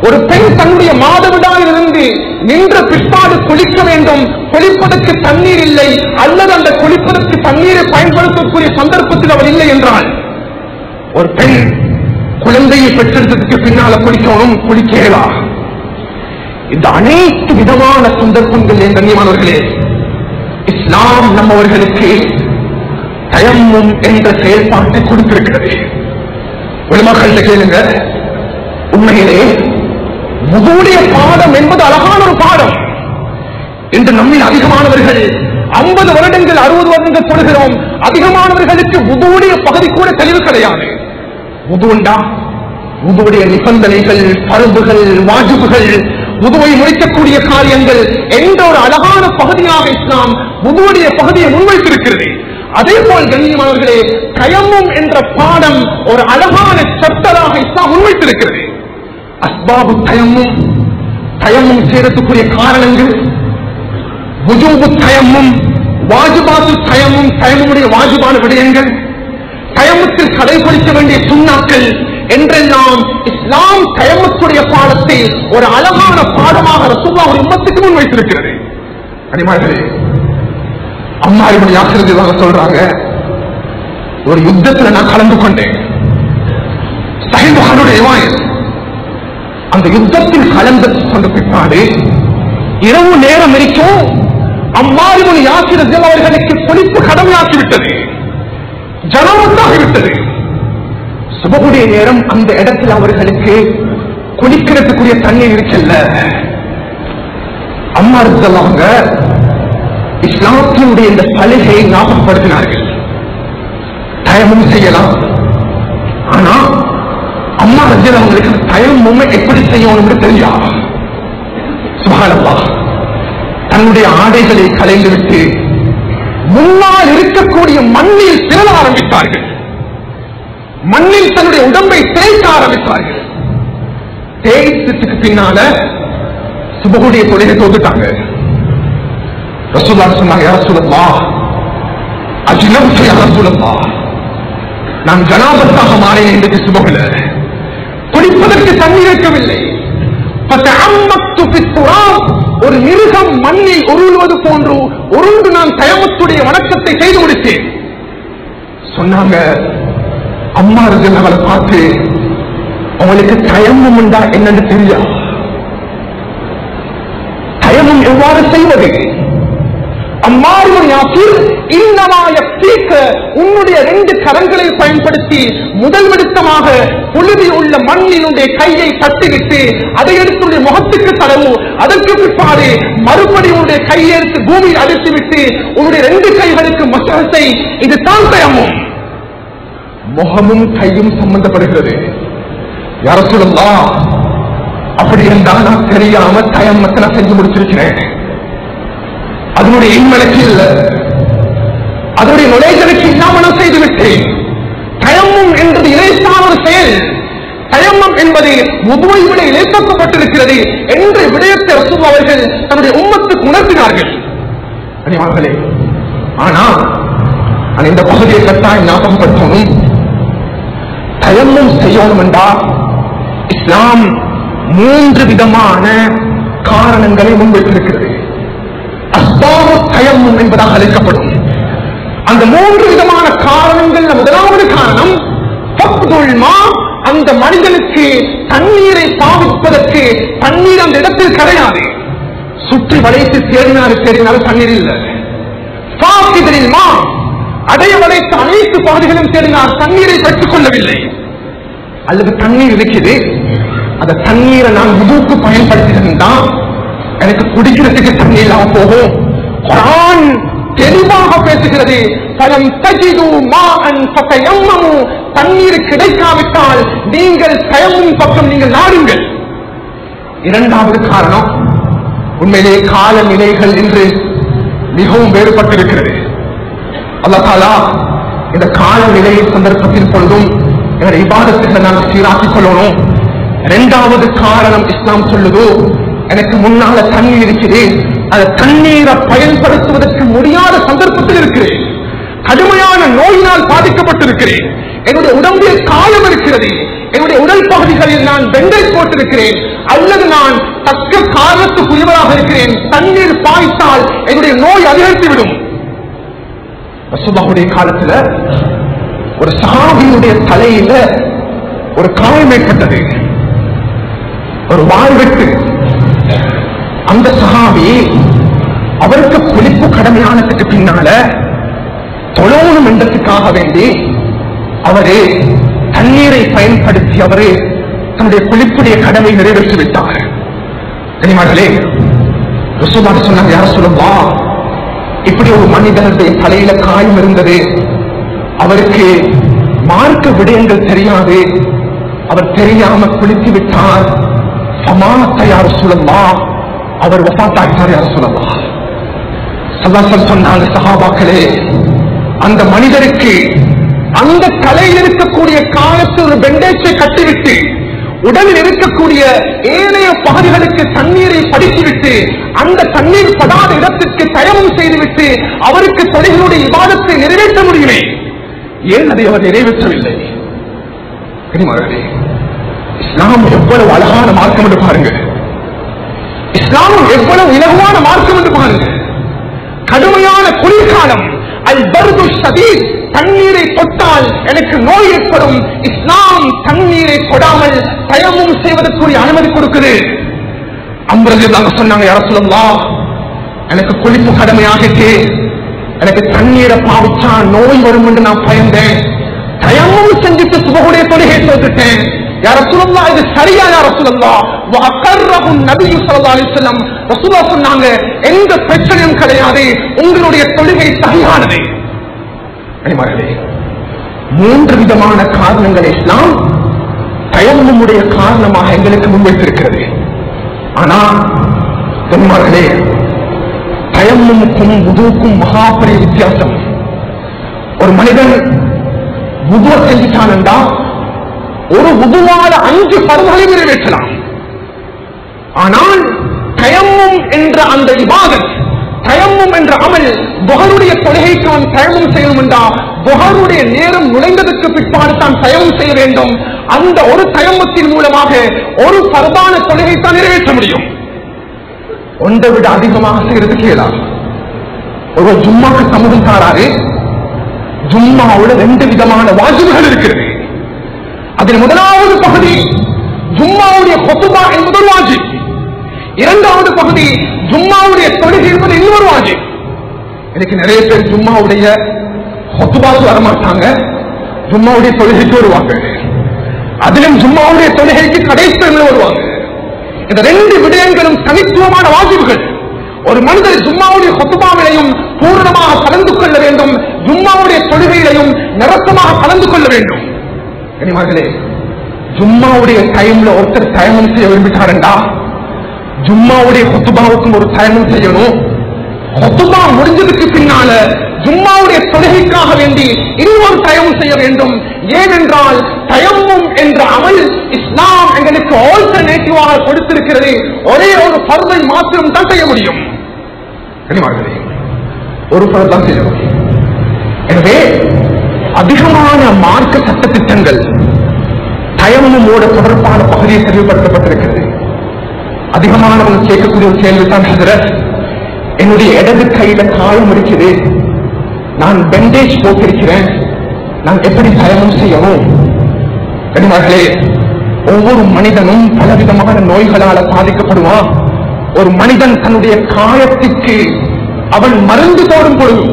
ஒரு பெண் தன்னுடைய மாதவிடாயிலிருந்து நின்ற பிற்பாடு குளிக்க வேண்டும், குளிப்பதற்கு தண்ணீர் இல்லை, அல்லது அந்த குளிப்பதற்கு தண்ணீரை பயன்படுத்தக்கூடிய சந்தர்ப்பத்தில் அவர் இல்லை என்றால், ஒரு பெண் குழந்தையை பெற்றெடுத்ததுக்கு பின்னால குளிக்கணும், குளிக்கலா. இந்த அனைத்து விதமான சந்தர்ப்பங்கள் என் கண்ணியமானவர்களே, இஸ்லாம் நம்மவர்களுக்கு தயம்மும் என்ற செயல்பாட்டை கொடுத்திருக்கிறது. உலமாக்கள்கிட்ட கேளுங்க, உண்மையிலே வுதுவுடைய பாடம் என்பது அழகான ஒரு பாடம். இன்று நம்மில் அதிகமானவர்கள் 50 வருடங்கள் 60 வருடங்கள் தொழுகிறோம். அதிகமானவர்களுக்கு வுதுவுடைய பகுதி கூட தெளிவு கிடையாது. வுதுண்டா, வுதுவுடைய நிபந்தனைகள், பருவுகள், வாஜிபுகள், வுதுவை முடிக்கக்கூடிய காரியங்கள் என்ற ஒரு அழகான பகுதியாக இஸ்லாம் வுதுவுடைய பகுதியை முன்வைத்திருக்கிறது. அதே போல் கண்ணியமானவர்களே, தயம்மும் என்ற பாடம் ஒரு அழகான சட்டராக இஸ்லாம் முன்வைத்திருக்கிறது. அஸ்பாபு தயம்மும், தயம்மும் செய்யறதுக்குரிய காரணங்கள், வுஜூபு தயம்மும், வாஜிபாத்து தயம்மும், தயம்முடைய வாஜிபான விடயங்கள், தயம்மத்தில் கடைபிடிக்க வேண்டிய சுன்னாக்கள் என்றெல்லாம் இஸ்லாம் தயம்மத்துடைய பாடத்தை ஒரு அழகான பாடமாக ரசூலுல்லாஹி உம்மத்துக்கு முன் வைத்திருக்கிறது. அடிமார்களே, அம்மார் இப்னு யாசிர் ரலியல்லாஹு சொல்றாங்க, ஒரு யுத்தத்தில் நான் கலந்து கொண்டேன். சஹீஹ் புகாரியுடைய ரிவாயத். அந்த யுத்தத்தில் கலந்து கொண்ட பிற்பாடு இரவு நேரம் இருக்கும் அம்மார் இப்னு யாசிர் ரலியல்லாஹு அவர்களுக்கு குளிப்பு கடமையாக்கிவிட்டது, ஜனாபத்தாகிவிட்டது. சுபஹுடைய நேரம் அந்த இடத்தில் அவர்களுக்கு குளிக்கிறதுக்குரிய தண்ணீர் இருக்கல்ல. அம்மார் ரலியல்லாஹு இஸ்லாத்தினுடைய இந்த சலுகையை ஞாபகப்படுத்தினார்கள். தயமும் செய்யலாம், ஆனா அம்மா ரலியல்லாஹு அவங்களுக்கு தயமும் எப்படி செய்யணும் தெரியா. சுப்ஹானல்லாஹ். தன்னுடைய ஆடைகளை களைந்துவிட்டு முன்னால் இருக்கக்கூடிய மண்ணில் திரள ஆரம்பித்தார்கள். மண்ணில் தன்னுடைய உடம்பை தேய்க்க ஆரம்பித்தார்கள். தேய்ச்சத்துக்கு பின்னால சுபகுடைய தொழிலை தோத்துட்டாங்க. ரசூலுல்லாஹ் சொன்னாங்க, யா ரசூலல்லாஹ் அஜ்னப்து யா ரசூலல்லாஹ், நான் ஜனாபத்தாக மாறினேன். இன்றைக்கு சுபகுல குடிப்பதற்கு தண்ணீர் இருக்கவில்லை. ஒரு மிருகம் மண்ணில் உருள்வது போன்று உருண்டு நான் தயமத்துடைய வணக்கத்தை செய்து முடித்தேன். சொன்னாங்க, அம்மா அவளை பார்த்து, அவங்களுக்கு தயமம் என்றா என்னன்னு தெரியா? தயமம் எவ்வாறு செய்வது? உன்னுடைய 2 கரங்களை பயன்படுத்தி முதல் விடுத்தமாக புழுதியில் உள்ள மண்ணினுடைய கையை தட்டிவிட்டு அதை எடுத்து முகத்துக்கு தடவு. அதற்கு பிற்பாடு மறுபடியும் உன்னுடைய கையை எடுத்து பூமியில் அடித்துவிட்டு உன்னுடைய 2 கைகளுக்கு மசாஜை. இதுதான் தயமம். முகமும் கையும் சம்பந்தப்படுகிறது. யா ரசூலல்லாஹ், அப்படி என்றால் நான் தெரியாம தயமத்தை நான் செஞ்சு முடிச்சிருக்கிறேன். அதனுடைய இன்மனக்கு இல்லை, அதனுடைய நுழைதலுக்கு இல்லாமல் செய்துவிட்டேன். தயம்மம் என்பது இலேசான ஒரு செயல். தயம்மம் என்பது முதுவை விட இலேசாக்கப்பட்டிருக்கிறது என்ற விடயத்தை ரசூல் அவர்கள் தன்னுடைய உம்மத்துக்கு உணர்த்தினார்கள். அனிவார்களே, ஆனால் இந்த பகுதியை கட்டாயம் ஞாபகப்படுத்தணும். தயம்மம் செய்யணும் என்றால் இஸ்லாம் 3 விதமான காரணங்களை முன்வைத்திருக்கிறது. அஸ்பாபு தயம்மம் என்பதாக அழைக்கப்படும். அந்த 3 விதமான காரணங்கள், முதலாவது காரணம் அந்த மனிதனுக்கு தண்ணீரை பாவிப்பதற்கு தண்ணீர் அந்த இடத்தில் கிடையாது. சுற்றி வளைத்து தேடினாலும் தண்ணீர் இல்லை. அடைய வளைத்து அனைத்து பகுதிகளும் தேடினார், தண்ணீரை பெற்றுக் கொள்ளவில்லை. அல்லது தண்ணீர் இருக்குது, அந்த தண்ணீரை நான் உதுவுக்கு பயன்படுத்தினா எனக்கு குடிக்கிறதுக்கு தண்ணீர் இல்லாம போகும். குர்ஆன் தெளிவாக பேசுகிறது, தண்ணீர் கிடைக்காவிட்டால் நீங்கள் தயம்மும் பக்கம் நீங்கள் நாடுங்கள். 2வது காரணம், உண்மையிலே காலநிலைகள் இன்று மிகவும் வேறுபட்டிருக்கிறது. அல்லாஹ் தஆலா இந்த காலநிலை சந்தர்ப்பத்தின் பொழுதும் எங்களுடைய இபாதத்துகளை நாங்கள் சீராக்கிக் கொள்ளணும். 2வது காரணம், இஸ்லாம் சொல்லுது, எனக்கு முன்னால தண்ணீர் இருக்கிறேன், அந்த தண்ணீரை பயன்படுத்துவதற்கு முடியாத சந்தர்ப்பத்தில் இருக்கிறேன், கடுமையான நோயினால் பாதிக்கப்பட்டிருக்கிறேன், என்னுடைய உடம்பில் காயம் இருக்கிறது, என்னுடைய உடல் பகுதிகளில் நான் பெண்டேஜ் போட்டிருக்கிறேன், அல்லது நான் தக்க காரணத்துக்குரியவராக இருக்கிறேன், தண்ணீர் பாய்த்தால் என்னுடைய நோய் அதிகரித்துவிடும். ரசூலுல்லாஹுடைய காலத்துல ஒரு சஹாபியுடைய தலையில ஒரு காயம் ஏற்பட்டது, ஒரு வாழ்வெட்டு. அந்த சஹாபி அவருக்கு குளிப்பு கடமையானதுக்கு பின்னால தொழணும் என்றதுக்காக வேண்டி அவரே தண்ணீரை பயன்படுத்தி அவரே தன்னுடைய குளிப்புடைய கடமை நிறைவேற்றிவிட்டார். தெரியுமாங்களே, ரசூலுல்லாஹ் சொன்னாங்க, யா ரசூலல்லாஹ், இப்படி ஒரு மனிதனுடைய தலையில காயம் இருந்தது, அவருக்கு மார்க்க விடயங்கள் தெரியாது, அவர் தெரியாம குளித்து விட்டார். யார் ரசூலல்லாஹ், அவர் வஃபாத்தாகிட்டார். யார் ரசூலல்லாஹ் ஸல்லல்லாஹு அலைஹி வஸல்லம் சொன்னாங்க, சஹாபாக்களே, அந்த மனிதருக்கு அந்த தலையில் இருக்கக்கூடிய காலத்தில் ஒரு பெண்டேஜை கட்டிவிட்டு உடலில் இருக்கக்கூடிய ஏனைய பகுதிகளுக்கு தண்ணீரை படித்துவிட்டு அந்த தண்ணீர் படாத இடத்திற்கு தயமம் செய்துவிட்டு அவருக்கு தொழிலுடைய இபாதத்தை நிறைவேற்ற முடியுமே, ஏன் அதை அவர் நிறைவேற்றவில்லை? இஸ்லாம் எவ்வளவு அழகான மார்க்கம் என்று பாருங்க, இஸ்லாம் எவ்வளவு இலகுவான மார்க்கம் என்று பாருங்க. கடுமையான குளிர்காலம், அல் பர்து ஷதீத், தண்ணீரை தொட்டால் எனக்கு நோய் ஏற்படும், இஸ்லாம் தண்ணீரை தொடாமல் தயமும் செய்வதற்குரிய அனுமதி கொடுக்குது. அம்பரதில்லாங்க சொன்னாங்க, யா ரசூலல்லாஹ், எனக்கு குளிப்பு கடமையாகிட்டு எனக்கு தண்ணீரை பாவிச்சா நோய் வரும் என்று நான் பயந்தேன், தயமும் செஞ்சுட்டு சுபகுடைய தொழுகை தோத்துட்டேன். யா ரசூலல்லாஹ், இது சரியா? யா ரசூலல்லாஹ், வஅகர்ரஹு நபி ஸல்லல்லாஹு அலைஹி வஸல்லம், ரசூலுல்லாஹ் சொன்னாங்க, எந்த பிரச்சனையும் கிடையாது, உங்களுடைய தொழுகை சரியானது. அனிமர்களே, 3 விதமான காரணங்களை இஸ்லாம் தயம்முடைய காரணமாக எங்களுக்கு முன்வைத்திருக்கிறது. ஆனா பெருமார்களே, தயம்முக்கும் வுதுவுக்கும் மகாபெரிய வித்தியாசம். ஒரு மனிதன் வுது செஞ்சுட்டான் என்றா ஒரு வுதுவால 5 பருவங்களை நிறைவேற்றலாம். ஆனால் தயம்மும் என்ற அந்த இபாதத், தயம்மும் என்ற அமல், புகருடைய தொழுகைக்கு அவன் தயமும் செய்யணும் என்றால் புகருடைய நேரம் நுழைந்ததற்கு பிற்பாடு தான் தயமும் செய்ய வேண்டும். அந்த ஒரு தயமத்தின் மூலமாக ஒரு பரதான தொழுகை தான் நிறைவேற்ற முடியும். ஒன்றை விட அதிகமாக செய்யறதுக்கு இயலாது. ஒரு ஜும்மாக்கு சமூகம் தாராரு. ஜும்மாவோட 2 விதமான வாஜிபுகள் இருக்கிறது. அதில் முதலாவது பகுதி ஜும்மாவுடைய குத்பா என்பது ஒரு வாஜிப். இரண்டாவது பகுதி ஜும்மாவுடைய தொழுகை என்பது இன்னொரு வாஜிப். எனக்கு நிறைய பேர் ஜும்மாவுடைய குத்பாவுக்கு வரமாட்டாங்க, ஜும்மாவுடைய தொழுகைக்கு வருவாங்க. அதிலும் ஜும்மாவுடைய தொழுகைக்கு கடைசி வருவாங்க. இந்த 2 விடயங்களும் தனித்துவமான வாஜிபுகள். ஒரு மனிதர் ஜும்மாவுடைய குத்பாவிலையும் பூரணமாக கலந்து கொள்ள வேண்டும், ஜும்மாவுடைய தொழுகையிலையும் நிரப்பமாக கலந்து கொள்ள வேண்டும். கனிமார்களே, ஜும்மாவுடைய டைம்ல ஒருத்தர் தயமம் செய்ய விரும்பிட்டாருண்டா ஜும்மாவுடைய குத்பாவுக்கும் ஒரு தயமம் செய்யணும். குத்பா முடிஞ்சதுக்கு பின்னால ஜும்மாவுடைய தொழுகைக்காக வேண்டி இன்னொரு தயமம் செய்ய வேண்டும். ஏனென்றால் தயம்மும் என்ற அமல் இஸ்லாம் எங்களுக்கு ஆல்டர்னேட்டிவாக கொடுத்திருக்கிறது. ஒரே ஒரு பர்வை மாத்திரம் தான் செய்ய முடியும். ஒரு பர்வை தான் செய்ய முடியும். எனவே அதிகமான மார்க்க சட்ட திட்டங்கள் தயம்முமோட தொடர்பான பகுதியை தெளிவுபடுத்தப்பட்டிருக்கிறது. அதிகமானவங்க கேட்கக்கூடிய ஒரு கேள்விதான், என்னுடைய இடது கையில காயம் இருக்குது, நான் பெண்டேஜ் போட்டிருக்கிறேன், நான் எப்படி தயமம் செய்யணும்? கனிமார்களே, ஒவ்வொரு மனிதனும் பலவிதமான நோய்களால் பாதிக்கப்படுவான். ஒரு மனிதன் தன்னுடைய காயத்திற்கு அவன் மருந்து போடும் பொழுது,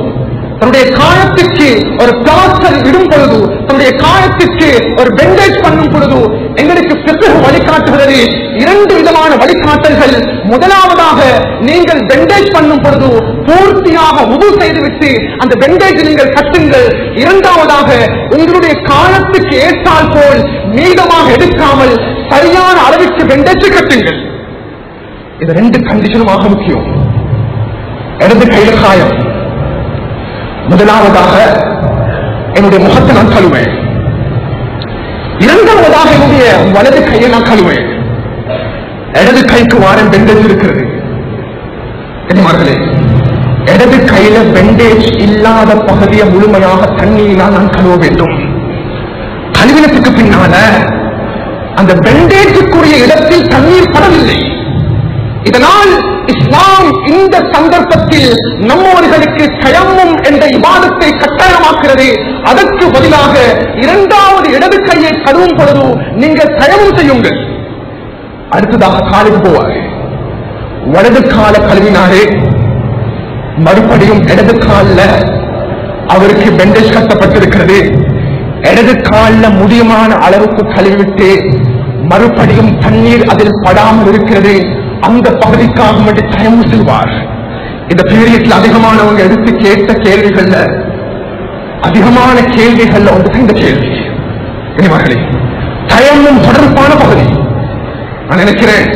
தன்னுடைய காயத்திற்கு ஒரு பிளாஸ்டர் இடும் பொழுது, தன்னுடைய காயத்திற்கு ஒரு பெண்டேஜ் பண்ணும் பொழுது எங்களுக்கு பிறகு வழிகாட்டுகிறது 2 விதமான வழிகாட்டல்கள். முதலாவதாக, நீங்கள் பெண்டேஜ் பண்ணும் பொழுது பூர்த்தியாக உது செய்துவிட்டு அந்த பெண்டேஜ் நீங்கள் கட்டுங்கள். இரண்டாவதாக, உங்களுடைய காயத்துக்கு ஏற்றால் போல் மீதமாக எடுக்காமல் சரியான அளவுக்கு பெண்டேஜ் கட்டுங்கள். இது 2 கண்டிஷனுமாக முக்கியம். இடது கையில காயம், முதலாவதாக என்னுடைய முகத்தை நான் கழுவேன், இரண்டாவதாக என்னுடைய வலது கையை நான் கழுவேன். இடது கைக்கு வாரம் பெண்டேஜ் இருக்கிறது. இடது கையில பெண்டேஜ் இல்லாத பகுதியை முழுமையாக தண்ணீரினால் நான் கழுவ வேண்டும். கழுவினத்துக்கு பின்னால அந்த பெண்டேஜுக்குரிய இடத்தில் தண்ணீர் படவில்லை. இதனால் இஸ்லாம் இந்த சந்தர்ப்பத்தில் நம்மவர்களுக்கு தயம்மும் என்ற இபாதத்தை கட்டாயமாக்குகிறது. அதற்கு பதிலாக இரண்டாவது இடது கையை கழுவும் பொழுது நீங்கள் தயமம் செய்யுங்கள். அடுத்ததாக காலுக்கு போவார், வலது கால கழுவினாரே, மறுபடியும் இடது காலில் அவருக்கு பெண்டேஜ் கட்டப்பட்டிருக்கிறது. இடது காலில் முடியுமான அளவுக்கு கழுவிவிட்டு மறுபடியும் தண்ணீர் அதில் படாமல் இருக்கிறது, அந்த பகுதிக்காக வேண்டி தயமம் செய்வார். இந்த பீரியட்ல அதிகமானவங்க எடுத்து கேட்ட கேள்விகள்ல அதிகமான கேள்விகள்ல ஒன்று இந்த கேள்வி, தயமும் தொடர்பான பகுதி. நான் நினைக்கிறேன்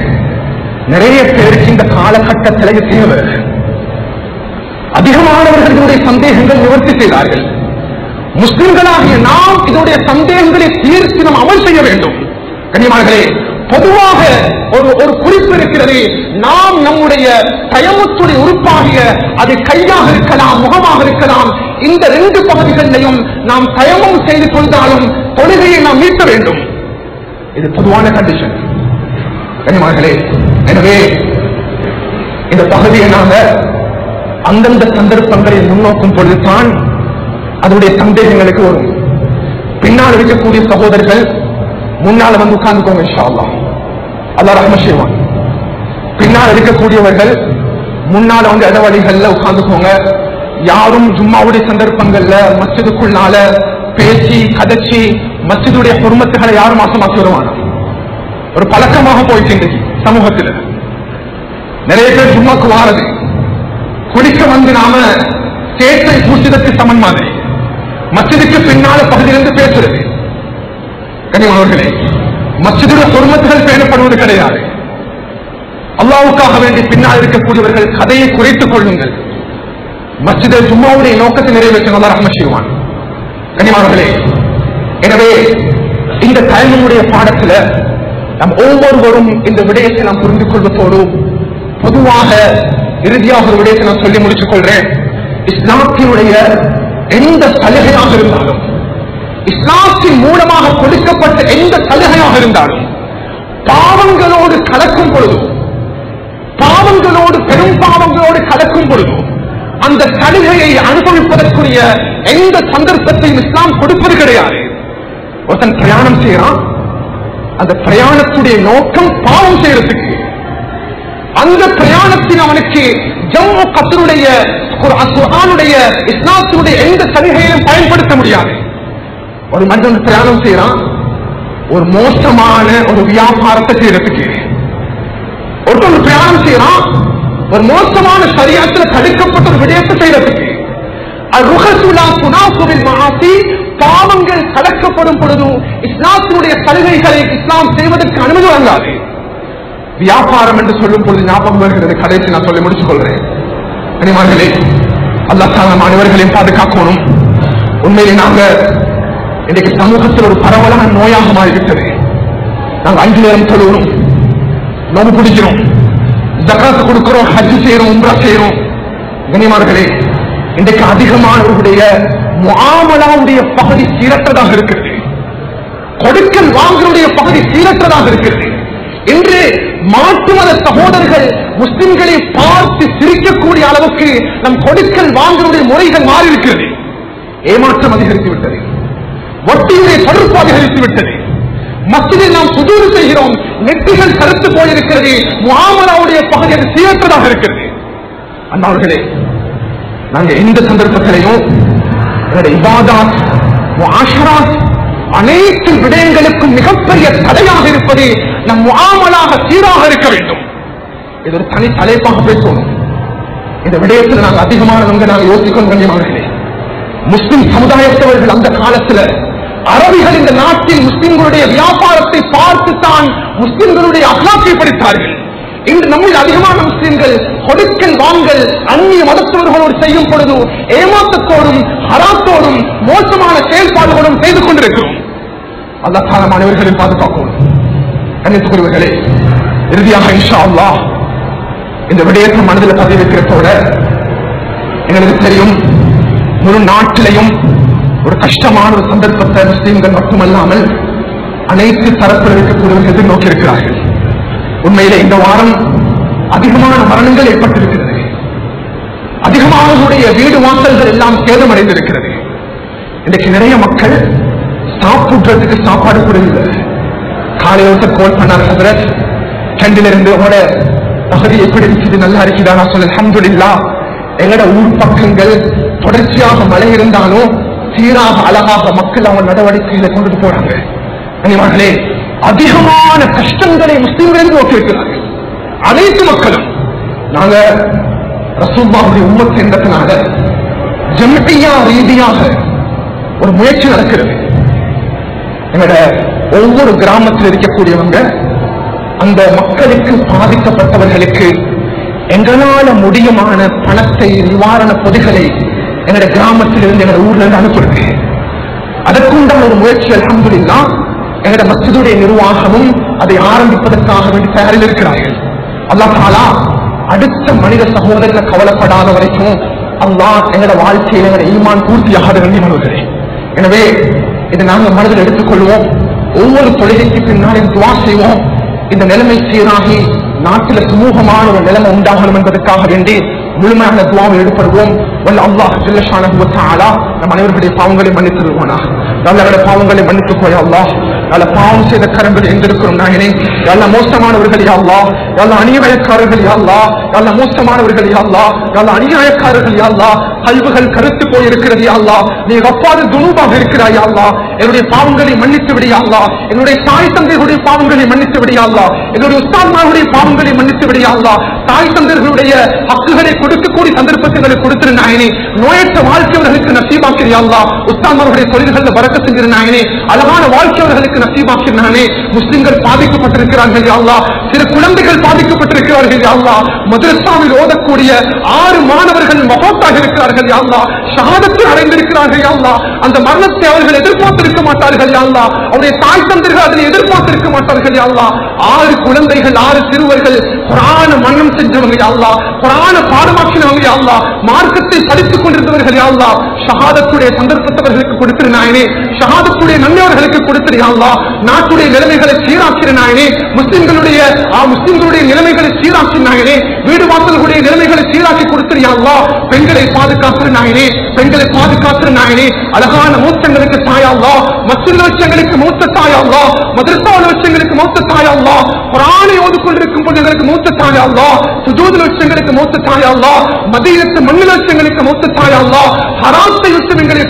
நிறைய பேருக்கு இந்த காலகட்டத்திலே தேவை. அதிகமானவர்களுடைய சந்தேகங்கள் நிவர்த்தி செய்தார்கள். முஸ்லிம்களாகிய நாம் இதனுடைய சந்தேகங்களை தீர்த்து நாம் அமல் செய்ய வேண்டும். கண்ணியமானவர்களே, பொதுவாக ஒரு குறிப்பு இருக்கிறது. நாம் நம்முடைய தயமத்துடைய உறுப்பாகிய அது கையாக இருக்கலாம், முகமாக இருக்கலாம், இந்த 2 பகுதிகளிலையும் நாம் தயமம் செய்து கொண்டாலும் தொழுகையை நாம் மீட்க வேண்டும். இது பொதுவான கண்டிஷன். கண்ணியமானவர்களே, எனவே இந்த பகுதியை நாங்கள் அந்தந்த சந்தர்ப்பங்களை முன்னோக்கும் பொழுதுதான் அதனுடைய சந்தேகங்களுக்கு வரும். பின்னால் இருக்கக்கூடிய சகோதரர்கள் முன்னால் வந்து உட்கார்ந்துக்கோங்க, இன்ஷா அல்லாஹ். அல்லாஹ் ரஹ்மத் செய்வான். பின்னால் இருக்கக்கூடியவர்கள் முன்னால் வந்து இடவழிகள்ல உட்கார்ந்துக்கோங்க. யாரும் ஜும்மாவுடைய சந்தர்ப்பங்கள்ல மஸ்ஜிதுக்குள்ளால பேசி கதைச்சி மஸ்ஜிதுடைய பொறுமத்துகளை யாரும் மாசமாக்கி வருவாங்க. ஒரு பழக்கமாக போயிட்டு சமூகத்தில் நிறைய பேர் ஜும்மாக்கு வாரது குளிக்க வந்து நாம சேற்றை பூசிதற்கு சமன் மாதிரி மஸ்ஜிதுக்கு பின்னால பகுதியிலிருந்து பேசுறது. கனிமானவர்களே, மஸ்ஜிதுடைய பொறுமத்துகள் பேணப்படுவது கிடையாது. அல்லாஹ்வுக்காக வேண்டி பின்னால் இருக்கக்கூடியவர்கள் கதையை குறைத்துக் கொள்ளுங்கள். மஸ்ஜிதை ஜும்மாவுடைய நோக்கத்தை நிறைவேற்ற அல்லாஹ் ரஹ்மத் செய்வான். கனிமானவர்களே, எனவே இந்த தயமுடைய பாடத்துல நம் ஒவ்வொருவரும் இந்த விடயத்தை நாம் புரிந்து கொள்வதோடு பொதுவாக இறுதியாக ஒரு விடயத்தை நான் சொல்லி முடித்துக் கொள்றேன். இஸ்லாத்தினுடைய எந்த சலுகையாக இருந்தாலும், இஸ்லாத்தின் மூலமாக கொடுக்கப்பட்ட எந்த சலுகையாக இருந்தாலும், பாவங்களோடு கலக்கும் பொழுது, பாவங்களோடு பெரும் பாவங்களோடு கலக்கும் பொழுது அந்த சலுகையை அனுபவிப்பதற்குரிய எந்த சந்தர்ப்பத்தையும் இஸ்லாம் கொடுப்பது கிடையாது. ஒருத்தன் பிரயாணம் செய்யறான், அந்த பிரயாணத்துடைய நோக்கம் பாவம் செய்யறதுக்கு. அந்த பிரயாணத்தில் அவனுக்கு ஜம்மு கத்தருடைய குர்ஆனுடைய இஸ்லாத்தினுடைய எந்த சலுகையையும் பயன்படுத்த முடியாது. ஒரு மனிதன் பிரயாணம் செய்யறான் ஒரு மோசமான ஒரு வியாபாரத்தை செய்யறதுக்கு. ஒருத்தன் பிரயாணம் செய்யறான் ஒரு மோசமான ஷரியத்தில் தடுக்கப்பட்ட ஒரு விடயத்தை செய்யறதுக்கு. பாவங்கள் கலக்கப்படும் பொழுது இஸ்லாத்தினுடைய சலுகைகளை இஸ்லாம் செய்வதற்கு அனுமதி வழங்காது. வியாபாரம் என்று சொல்லும் பொழுது ஞாபகம் வருகிறது, கடைசி நான் சொல்லி முடிச்சுக் கொள்றேன். கனிமார்களே, அல்லாஹ் தஆலா மாணவர்களையும் பாதுகாக்கணும். உண்மையிலே நாங்க இன்றைக்கு சமூகத்தில் ஒரு பரவலான நோயாக மாறிவிட்டது. நாங்க 5 நேரம் தொழுகிறோம், நோம்பு பிடிக்கிறோம், ஜகாத் கொடுக்கிறோம், ஹஜ் செய்யறோம், உம்ரா செய்யறோம். கனிமார்களே, இன்றைக்கு அதிகமானவர்களுடைய முஆமலாவுடைய பகுதி சீரற்றதாக இருக்கிறது. கொடுக்கல் வாங்கலுடைய பகுதி சீரற்றதாக இருக்கிறது. இன்று மாற்று மத சகோதரர்கள் முஸ்லிம்களை பார்த்து சிரிக்கக்கூடிய அளவுக்கு நம் கொடுக்கல் வாங்கலுடைய முறைகள் மாறி இருக்கிறது. ஏமாற்றம் அதிகரித்து விட்டது, வட்டியுடைய தொடர்பு அதிகரித்து விட்டது. மஸ்ஜிதில் நாம் சுஜூது செய்கிறோம், நெற்றிகள் கருத்து போயிருக்கிறது. முஆமலாவுடைய பகுதி அது சீரற்றதாக இருக்கிறது. அண்ணாவர்களே, நாங்க எந்த சந்தர்ப்பத்திலையும் இபாதத் முஆஷராத் அனைத்து விடயங்களுக்கும் மிகப்பெரிய தடையாக இருப்பது நம் முஆமலாக சீராக இருக்க வேண்டும். இது ஒரு தனி தலைப்பாக பேசணும். இந்த விடயத்தில் நாங்கள் அதிகமானவங்க நாங்கள் யோசிக்கணும். கண்ணியமானவர்களே, முஸ்லிம் சமுதாயத்தவர்கள் அந்த காலத்தில் அரபிகள் இந்த நாட்டில் முஸ்லிம்களுடைய வியாபாரத்தை பார்த்துத்தான் முஸ்லிம்களுடைய அக்லாக்கை படித்தார்கள். இன்று நம்மில் அதிகமான முஸ்லிம்கள் கொடுக்கல் வாங்கல் அந்நிய மதத்தவர்களோடு செய்யும் பொழுது ஏமாற்றத்தோடும் ஹராத்தோடும் மோசமான செயல்பாடுகளும் செய்து கொண்டிருக்கிறோம். அல்லாஹ் தஆலா மாணவர்களின் பாதுகாக்கும். கண்ணியத்துக்குரியவர்களே, இறுதியாக இன்ஷா அல்லாஹ் இந்த விடயத்தை மனதில் பதிவு வைக்கிறதோட எங்களுக்கு தெரியும், முழு நாட்டிலையும் ஒரு கஷ்டமான ஒரு சந்தர்ப்பத்தை முஸ்லிம்கள் மட்டுமல்லாமல் அனைத்து தரப்பில் இருக்கக்கூடியவர்கள் எதிர்நோக்கி இருக்கிறார்கள். உண்மையிலே இந்த வாரம் அதிகமான மரணங்கள் ஏற்பட்டிருக்கிறது. அதிகமானவர்களுடைய வீடு வாசல்கள் எல்லாம் சேதமடைந்திருக்கிறது. இன்றைக்கு நிறைய மக்கள் சாப்பிடுறதுக்கு சாப்பாடு கூட இல்லை. காலையோட்ட கோல் பண்ணார் ஹஜ்ரத், கண்டிலிருந்து உங்களோட பகுதி எப்படி இருக்குது, நல்லா இருக்குதா? நான் சொல்ல அல்ஹம்துலில்லாஹ். எங்களோட ஊர் பக்கங்கள் தொடர்ச்சியாக மழை இருந்தாலும் சீராக அழகாக மக்கள் அவங்க நடவடிக்கைகளை கொண்டு போறாங்க. கனிமர்களே, அதிகமான கஷ்டங்களை முஸ்லிம்கள் நோக்கியிருக்கிறார்கள். அனைத்து மக்களும் நாங்க ரசூலுல்லாஹுடைய உம்மத் என்றதுனால ஜம்இய்யா ரீதியாக ஒரு முயற்சி நடக்கிறது. எங்களோட ஒவ்வொரு கிராமத்தில் இருக்கக்கூடியவங்க அந்த மக்களுக்கு பாதிக்கப்பட்டவர்களுக்கு எங்களால முடியுமான பணத்தை, நிவாரண பொதிகளை எங்களுடைய கிராமத்தில் இருந்து எங்களுடைய ஊர்ல இருந்து அனுப்புறது. அதற்குண்டான ஒரு முயற்சி அல்ஹம்துலில்லாஹ் எங்களுடைய மஸ்ஜிதுடைய நிர்வாகமும் அதை ஆரம்பிப்பதற்காக வேண்டி தயாரில் இருக்கிறார்கள். அல்லாஹ் தஆலா அடுத்த மனித சகோதரர்களை கவலைப்படாத வரைக்கும் அல்லாஹ் எங்களோட வாழ்க்கையில் எங்களுடைய ஈமான் பூர்த்தியாகாத வேண்டியவர்களே. எனவே இதை நாங்கள் மனதில் எடுத்துக்கொள்வோம். ஒவ்வொரு தொழிலுக்கு பின்னாலும் துவா செய்வோம். இந்த நிலைமை சீராகி நாட்டில் சுமூகமான ஒரு நிலைமை உண்டாகணும் என்பதற்காக வேண்டி முழுமையான துவாவை எடுப்படுவோம். அல்லாஹ் ஜல்ல ஷானஹு வ தஆலா நம் அனைவருடைய பாவங்களை மன்னித்து விடுவானாக. நல்ல பாவங்களை மன்னித்து போய் அல்லாஹ் நல்ல பாவம் செய்த கரங்கள் எங்கிருக்கிறோம் நாயனே. நல்ல மோசமானவர்கள் யா அல்லாஹ், நல்ல அநியாயக்காரர்கள் யா அல்லாஹ், நல்ல மோசமானவர்கள் யா அல்லாஹ், நல்ல அநியாயக்காரர்கள் யா அல்லாஹ், கல்விகள் கருத்து போயிருக்கிறது யா அல்லாஹ், நீ ரப்பாத துனூபாக இருக்கிறாய் யா அல்லாஹ். என்னுடைய பாவங்களை மன்னித்து விடு யா அல்லாஹ், என்னுடைய தாய் தந்தைகளுடைய பாவங்களை மன்னித்து விடு யா அல்லாஹ், என்னுடைய உஸ்தாத்மார்களுடைய பாவங்களை மன்னித்து விடு யா அல்லாஹ். தாய் தந்தைகளுடைய ஹக்குகளை கொடுக்கக்கூடிய சந்தர்ப்பங்களை கொடுத்திரு நாயனே. நோயற்ற வாழ்க்கையவர்களுக்கு நசீபாக்கிற யா அல்லாஹ், உஸ்தாத்மார்களுடைய தொழில்களில் பரக்கத் செஞ்சிரு நாயனே. அழகான வாழ்க்கையவர்களுக்கு நசீபாக்கிற நானே. முஸ்லிம்கள் பாதிக்கப்பட்டிருக்கிறார்கள் யா அல்லாஹ், சில குழந்தைகள் பாதிக்கப்பட்டிருக்கிறார்கள் யா அல்லாஹ். மதரசாவில் ஓதக்கூடிய 6 மாணவர்கள் மகோத்தாக இருக்கிறார்கள் யா அல்லாஹ். ஷஹாதத்தை அடைந்திருக்கிறார்கள் யா அல்லாஹ். அந்த மரணத்தை அவர்கள் எதிர்பார்த்திருக்க மாட்டார்கள் யா அல்லாஹ். அவருடைய தாய் தந்தர்கள் அதனை எதிர்பார்த்திருக்க மாட்டார்கள் யா அல்லாஹ். 6 குழந்தைகள் 6 சிறுவர்கள் குர்ஆன மன்னம் செஞ்சவங்க யா அல்லாஹ். குர்ஆன பாடமாக்கினவங்க யா அல்லாஹ். மார்க்கத்தை படித்துக் கொண்டிருந்தவர்கள் யா அல்லாஹ். ஷஹாதத்துடைய சந்தர்ப்பத்தவர்களுக்கு கொடுத்திரு நாயனே. ஷஹாதத்துடைய நன்மையவர்களுக்கு கொடுத்திரு யா அல்லாஹ். நாட்டுடைய நிலைமைகளை சீராக்கிற நாயனே. முஸ்லிம்களுடைய நிலைமைகளை சீராக்கி நாயனே. வீடு வாசல்களுடைய நிலைமைகளை சீராக்கி கொடுத்திரு யா அல்லாஹ். பெண்களை பாதுகாக்கிற நாயனே. பெண்களை பாதுகாக்கிற நாயனே. அழகான மூத்தங்களுக்கு தாயா அல்லாஹ். மஸ்ஜித் லட்சங்களுக்கு மூத்த தாயா அல்லாஹ். மதரசா லட்சங்களுக்கு மூத்த தாயா அல்லாஹ். குர்ஆனை ஓதிக்கொண்டிருக்கும் போது எங்களுக்கு மூத்த தாயா அல்லாஹ். சுஜூத் லட்சங்களுக்கு மூத்த தாயா அல்லாஹ். மதீனத்து மண்ணு லட்சங்களுக்கு மூத்த தாயா அல்லாஹ். ஹராத்தை விட்டு எங்களை